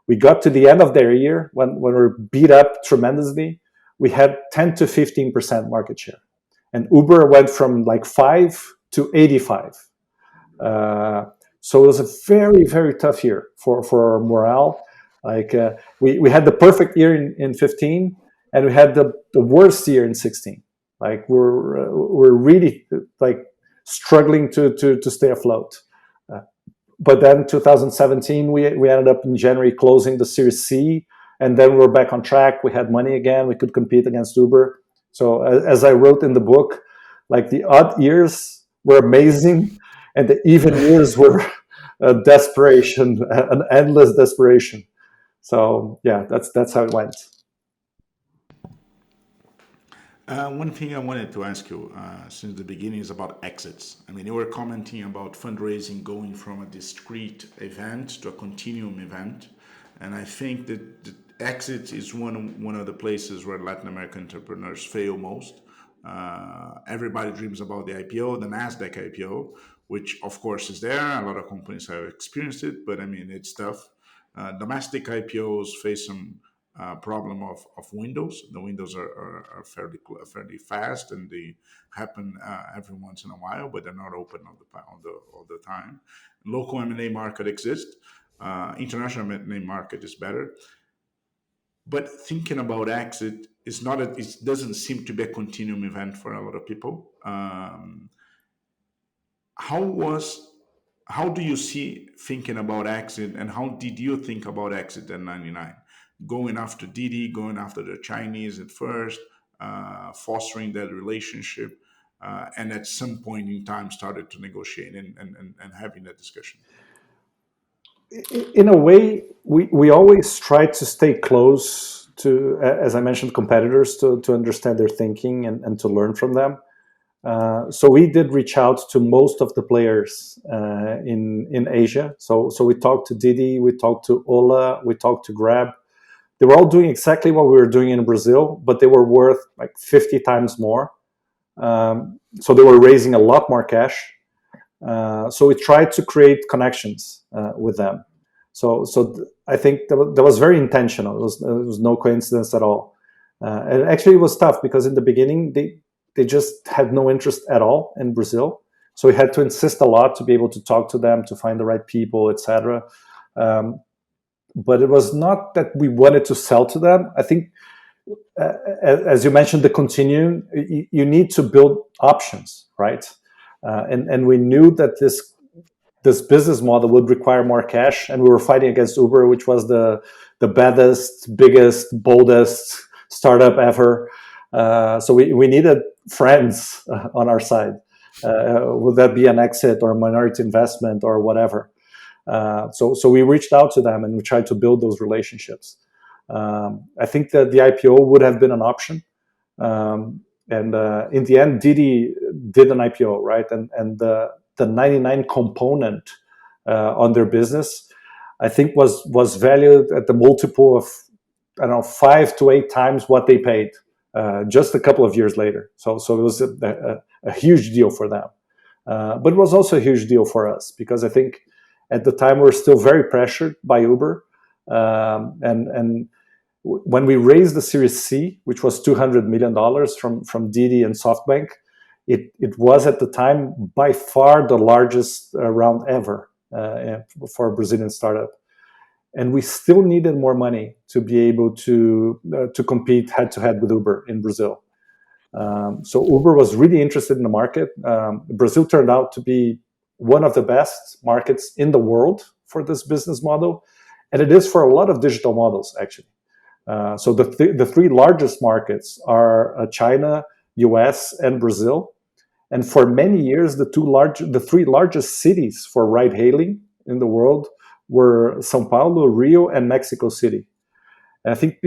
We got to the end of their year when we were beat up tremendously. We had 10 to 15% market share. And Uber went from like 5 to 85. Uh, so it was a very, very tough year for morale. Like we had the perfect year in 15, and we had the worst year in 16. Like we're really like struggling to stay afloat. Uh, but then 2017, we ended up in January closing the Series C, and then we were back on track. We had money again. We could compete against Uber. So as I wrote in the book, like the odd years were amazing, and the even years were a desperation, an endless desperation. So yeah, that's how it went. One thing I wanted to ask you since the beginning is about exits. I mean, you were commenting about fundraising going from a discrete event to a continuum event, and I think that the exit is one of the places where Latin American entrepreneurs fail most. Everybody dreams about the IPO, the Nasdaq IPO, which of course is there. A lot of companies have experienced it, but I mean it's tough. Domestic IPOs face some problem of windows. The windows are fairly fast, and they happen every once in a while, but they're not open all the time. Local M&A market exists. International M&A market is better, but thinking about exit is not. It doesn't seem to be a continuum event for a lot of people. How was how do you see thinking about exit, and how did you think about exit in 99, going after Didi, going after the Chinese at first, fostering that relationship, and at some point in time started to negotiate and having that discussion? In a way, we always try to stay close to, as I mentioned, competitors to understand their thinking and to learn from them. So we did reach out to most of the players in Asia. So we talked to Didi, we talked to Ola, we talked to Grab. They were all doing exactly what we were doing in Brazil, but they were worth like 50 times more. So they were raising a lot more cash. So we tried to create connections with them. I think that was very intentional. It was no coincidence at all. And actually, it was tough because in the beginning they just had no interest at all in Brazil. So we had to insist a lot to be able to talk to them, to find the right people, etc. But it was not that we wanted to sell to them. I think, as you mentioned, the continuum, you need to build options, right? And we knew that this business model would require more cash, and we were fighting against Uber, which was the baddest, biggest, boldest startup ever. So we needed friends on our side. Would that be an exit or a minority investment or whatever? So we reached out to them and we tried to build those relationships. I think that the IPO would have been an option. And in the end, Didi did an IPO, right? And the 99 component on their business, I think was valued at the multiple of, I don't know, 5 to 8 times what they paid just a couple of years later. So it was a huge deal for them. But it was also a huge deal for us because I think at the time we were still very pressured by Uber. And when we raised the Series C, which was $200 million from Didi and SoftBank, it was at the time by far the largest round ever for a Brazilian startup. And we still needed more money to be able to compete head to head with Uber in Brazil. So Uber was really interested in the market. Brazil turned out to be one of the best markets in the world for this business model. And it is for a lot of digital models, actually. So the three largest markets are China, US, and Brazil. And for many years, the three largest cities for ride hailing in the world were São Paulo, Rio, and Mexico City. And I think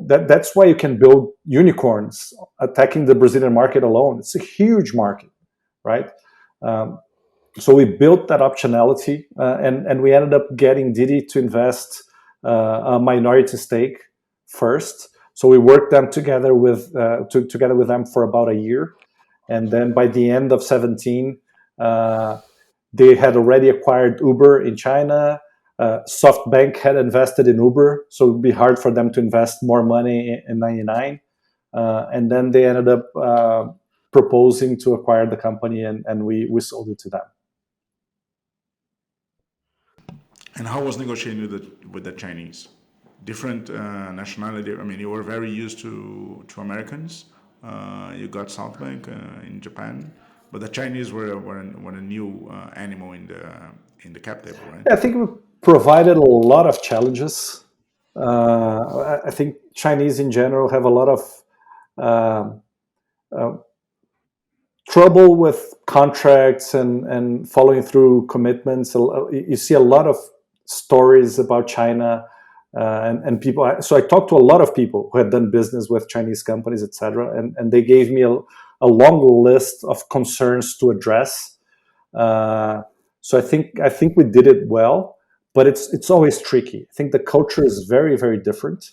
that's why you can build unicorns attacking the Brazilian market alone. It's a huge market, right? So we built that optionality, and we ended up getting Didi to invest a minority stake first. So we worked them together with them for about a year, and then by the end of 17, they had already acquired Uber in China. SoftBank had invested in Uber, so it would be hard for them to invest more money in 99. And then they ended up proposing to acquire the company, and we sold it to them. And how was negotiating with the Chinese? Different nationality. I mean, you were very used to Americans. You got SoftBank in Japan, but the Chinese were a new animal in the cap table, right? I think we provided a lot of challenges. I think Chinese in general have a lot of trouble with contracts and following through commitments. You see a lot of stories about China and people. So I talked to a lot of people who had done business with Chinese companies, etc., and they gave me a long list of concerns to address. So I think we did it well, but it's always tricky. I think the culture is very, very different.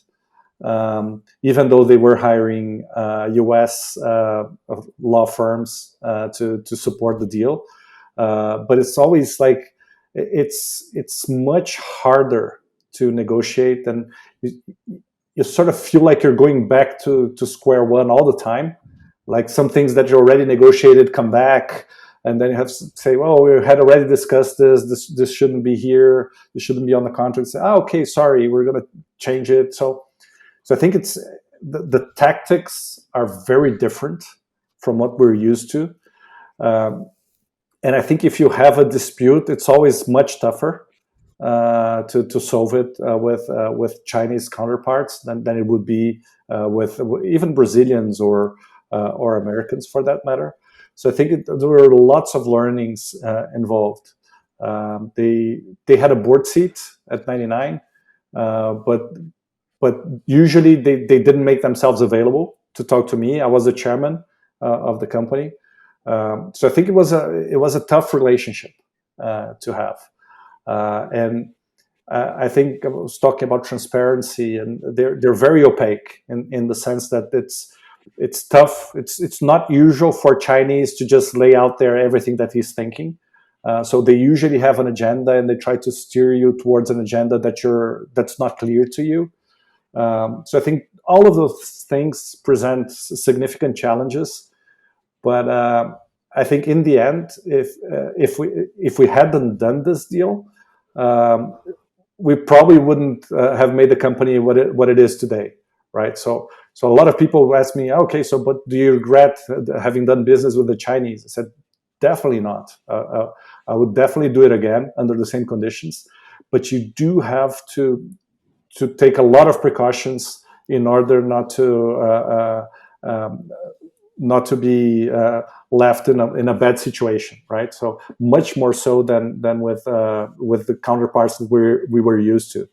Even though they were hiring US law firms to support the deal, but it's always like it's much harder to negotiate, and you sort of feel like you're going back to square one all the time. Like some things that you already negotiated come back, and then you have to say, well, we had already discussed this. This shouldn't be here. This shouldn't be on the contract. Say, oh, okay, sorry, we're going to change it. So I think it's the tactics are very different from what we're used to. Um, and I think if you have a dispute, it's always much tougher to solve it with Chinese counterparts than it would be with even Brazilians or Americans for that matter. So I think there were lots of learnings involved. They had a board seat at 99, but usually they didn't make themselves available to talk to me. I was the chairman of the company, so I think it was a tough relationship to have. And I think I was talking about transparency, and they're very opaque in the sense that it's tough. It's not usual for Chinese to just lay out there everything that he's thinking. So they usually have an agenda, and they try to steer you towards an agenda that's not clear to you. So I think all of those things present significant challenges. But I think in the end, if we hadn't done this deal, um, we probably wouldn't have made the company what it is today, right? So a lot of people ask me, okay, so but do you regret having done business with the Chinese? I said, definitely not. I would definitely do it again under the same conditions, but you do have to take a lot of precautions in order not to be left in a bad situation, right? So much more so than with the counterparts that we were used to.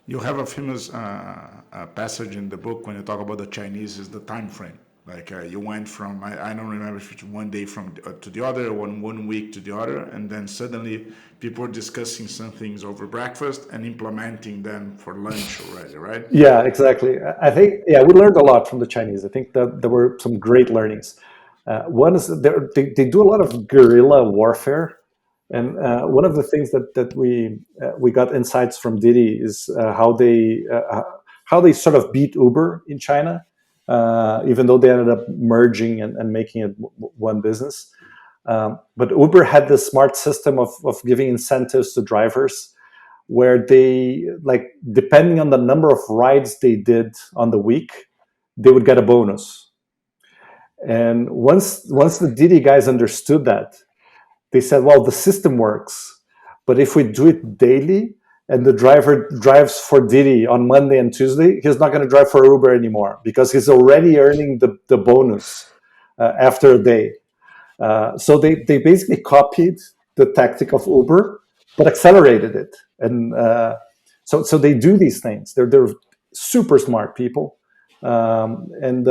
You have a famous passage in the book when you talk about the Chinese is the time frame. Like you went from I don't remember if it's one day from to the other, one week to the other, and then suddenly people were discussing some things over breakfast and implementing them for lunch already, right? Yeah, exactly. I think we learned a lot from the Chinese. I think that there were some great learnings. One is that they do a lot of guerrilla warfare, and one of the things that we got insights from Didi is how they sort of beat Uber in China, even though they ended up merging and making it one business. But Uber had this smart system of giving incentives to drivers where they, like, depending on the number of rides they did on the week, they would get a bonus. And once the Didi guys understood that, they said, well, the system works, but if we do it daily and the driver drives for Didi on Monday and Tuesday, he's not going to drive for Uber anymore because he's already earning the bonus after a day. So they basically copied the tactic of Uber, but accelerated it. And so they do these things. They're super smart people, and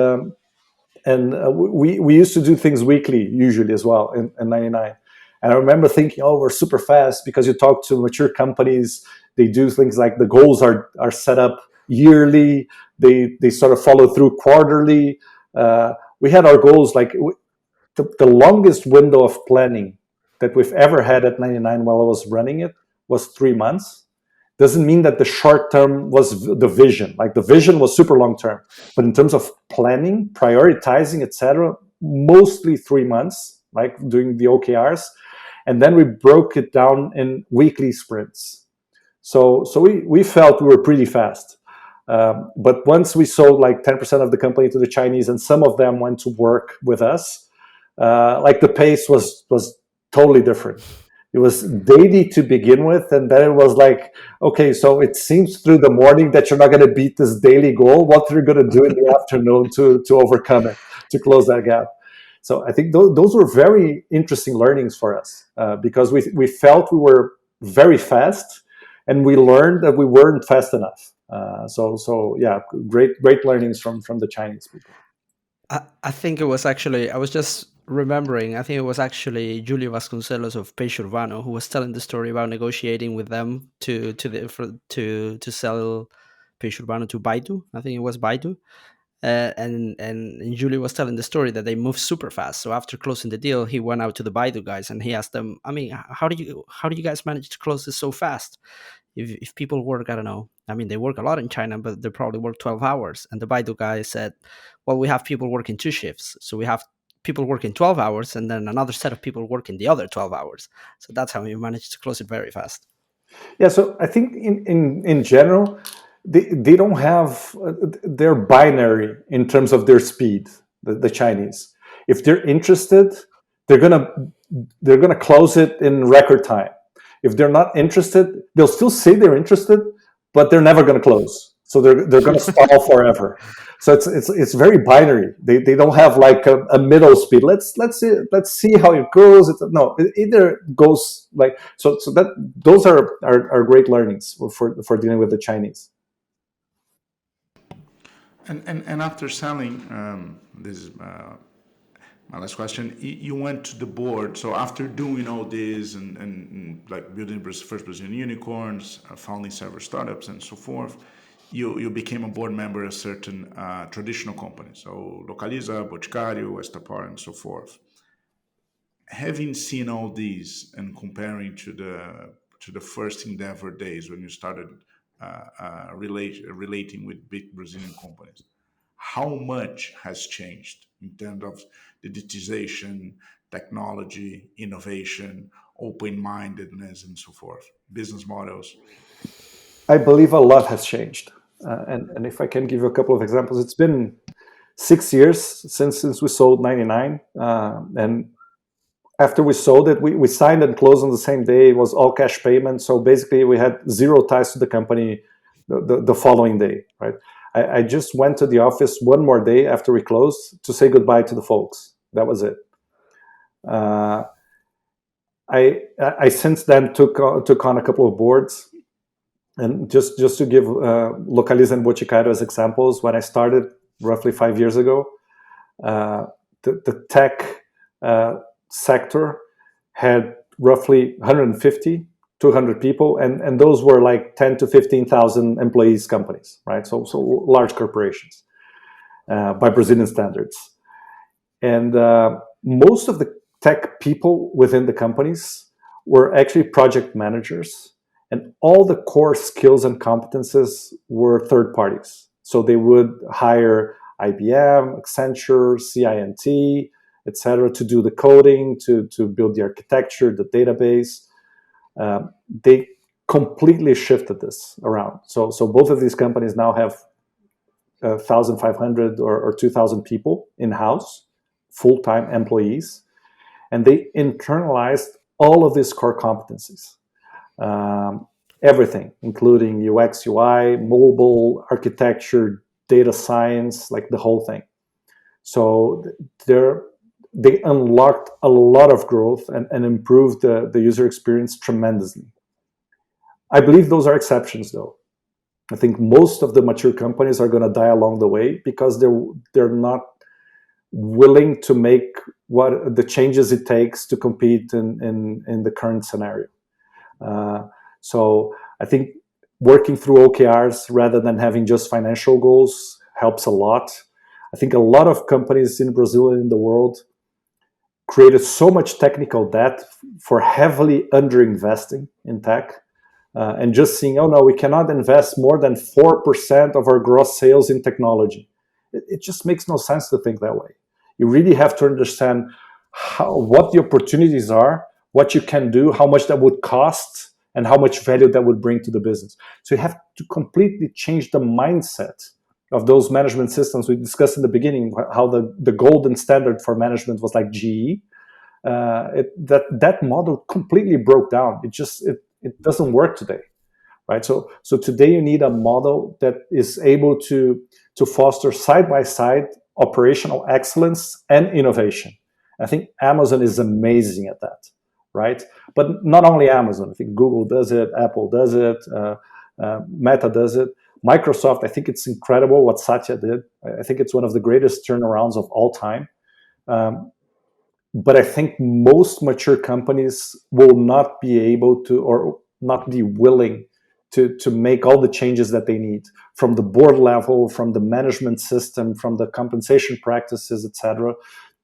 we used to do things weekly usually as well in 99. And I remember thinking, oh, we're super fast because you talk to mature companies. They do things like the goals are set up yearly. They sort of follow through quarterly. We had our goals like the longest window of planning that we've ever had at 99 while I was running it was 3 months. Doesn't mean that the short term was the vision. Like the vision was super long term, but in terms of planning, prioritizing, etc., mostly 3 months, like doing the OKRs, and then we broke it down in weekly sprints. So we felt we were pretty fast. But once we sold like 10% of the company to the Chinese, and some of them went to work with us, like the pace was totally different. It was daily to begin with, and then it was like, okay, so it seems through the morning that you're not going to beat this daily goal. What are you going to do in the afternoon to overcome it, to close that gap? So I think those were very interesting learnings for us because we felt we were very fast, and we learned that we weren't fast enough. So yeah, great learnings from the Chinese people. I think it was actually, I was just remembering, I think it was actually Julio Vasconcelos of Peixe Urbano who was telling the story about negotiating with them to sell Peixe Urbano to Baidu. I think it was Baidu. And Julio was telling the story that they moved super fast. So after closing the deal, he went out to the Baidu guys and he asked them, I mean, how do you guys manage to close this so fast? if people work, I don't know, I mean, they work a lot in China, but they probably work 12 hours. And the Baidu guy said, well, we have people working 2 shifts. So we have people working 12 hours and then another set of people working the other 12 hours. So that's how we managed to close it very fast. Yeah, so I think in general, they don't have, they're binary in terms of their speed, the Chinese. If they're interested, they're gonna close it in record time. If they're not interested, they'll still say they're interested, but they're never gonna close. So they're gonna stall forever. So it's very binary. They don't have like a middle speed. Let's see how it goes. No, it either goes like so that those are great learnings for dealing with the Chinese. And after selling, this is my last question. You went to the board. So after doing all this and like building first Brazilian unicorns, founding several startups and so forth, you became a board member of certain traditional companies. So Localiza, Boticário, Estapar, and so forth. Having seen all these and comparing to the first Endeavor days when you started relating with big Brazilian companies, how much has changed in terms of digitization, technology, innovation, open-mindedness, and so forth, business models? I believe a lot has changed, and if I can give you a couple of examples, it's been 6 years since we sold 99, and after we sold it, we signed and closed on the same day. It was all cash payment. So basically, we had zero ties to the company the following day, right? I just went to the office one more day after we closed to say goodbye to the folks. That was it. I since then took on a couple of boards. And just to give Localiza and Boticário as examples, when I started roughly 5 years ago, the tech sector had roughly 150, 200 people, and those were like 10 to 15,000 employees companies, right? So large corporations by Brazilian standards. And most of the tech people within the companies were actually project managers, and all the core skills and competences were third parties. So they would hire IBM, Accenture, CINT, etc., to do the coding, to build the architecture, the database. They completely shifted this around. So both of these companies now have 1,500 or 2,000 people in-house, full-time employees, and they internalized all of these core competencies. Everything, including UX, UI, mobile, architecture, data science, like the whole thing. So they unlocked a lot of growth and improved the user experience tremendously. I believe those are exceptions, though. I think most of the mature companies are going to die along the way because they're not willing to make what the changes it takes to compete in the current scenario. So I think working through OKRs rather than having just financial goals helps a lot. I think a lot of companies in Brazil and in the world created so much technical debt for heavily underinvesting in tech and just seeing, oh no, we cannot invest more than 4% of our gross sales in technology. It just makes no sense to think that way. You really have to understand what the opportunities are, what you can do, how much that would cost, and how much value that would bring to the business. So you have to completely change the mindset of those management systems. We discussed in the beginning how the golden standard for management was like GE. That model completely broke down. It doesn't work today, right? So today you need a model that is able to foster side by side operational excellence and innovation. I think Amazon is amazing at that, right? But not only Amazon. I think Google does it, Apple does it, Meta does it. Microsoft, I think it's incredible what Satya did. I think it's one of the greatest turnarounds of all time. But I think most mature companies will not be able to or not be willing to make all the changes that they need from the board level, from the management system, from the compensation practices, etc.,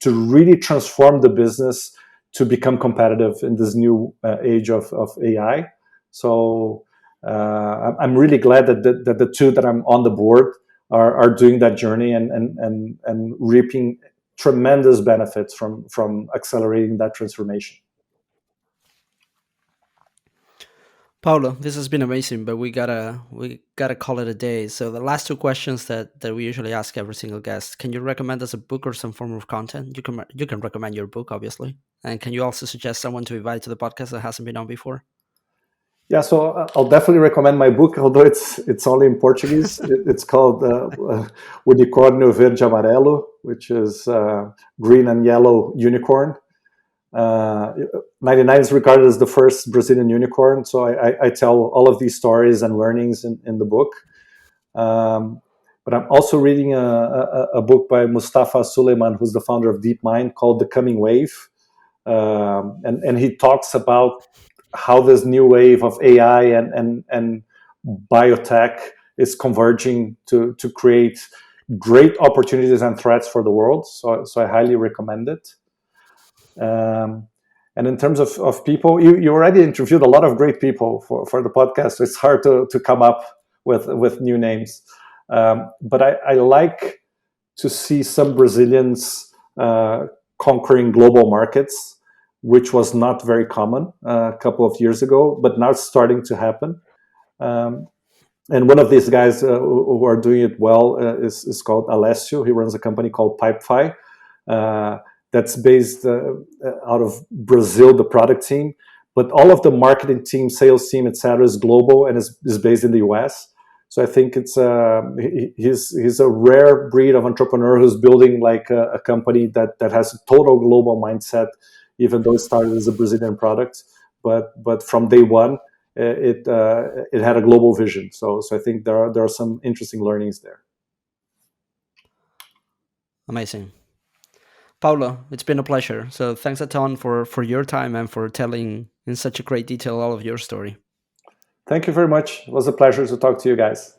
to really transform the business to become competitive in this new age of AI. So I'm really glad that the two that I'm on the board are doing that journey and reaping tremendous benefits from accelerating that transformation. Paulo, this has been amazing, but we gotta call it a day. So the last two questions that we usually ask every single guest: Can you recommend us a book or some form of content? You can recommend your book, obviously, and can you also suggest someone to invite to the podcast that hasn't been on before? Yeah, so I'll definitely recommend my book, although it's only in Portuguese. It's called Unicórnio Verde e Amarelo, which is green and yellow unicorn. Uh, 99 is regarded as the first Brazilian unicorn. So I tell all of these stories and learnings in the book. Um, but I'm also reading a book by Mustafa Suleiman, who's the founder of DeepMind, called The Coming Wave. And he talks about how this new wave of AI and biotech is converging to create great opportunities and threats for the world. So I highly recommend it. Um, and in terms of people, you already interviewed a lot of great people for the podcast. So it's hard to come up with new names. But I like to see some Brazilians conquering global markets, which was not very common a couple of years ago, but now it's starting to happen. Um, and one of these guys who are doing it well is called Alessio. He runs a company called Pipefy uh, that's based out of Brazil, the product team. But all of the marketing team, sales team, etc., is global and is based in the US. So I think he's a rare breed of entrepreneur who's building like a company that has a total global mindset, even though it started as a Brazilian product. But from day one, it had a global vision. So I think there are some interesting learnings there. Amazing. Paulo, it's been a pleasure. So thanks a ton for your time and for telling in such a great detail all of your story. Thank you very much. It was a pleasure to talk to you guys.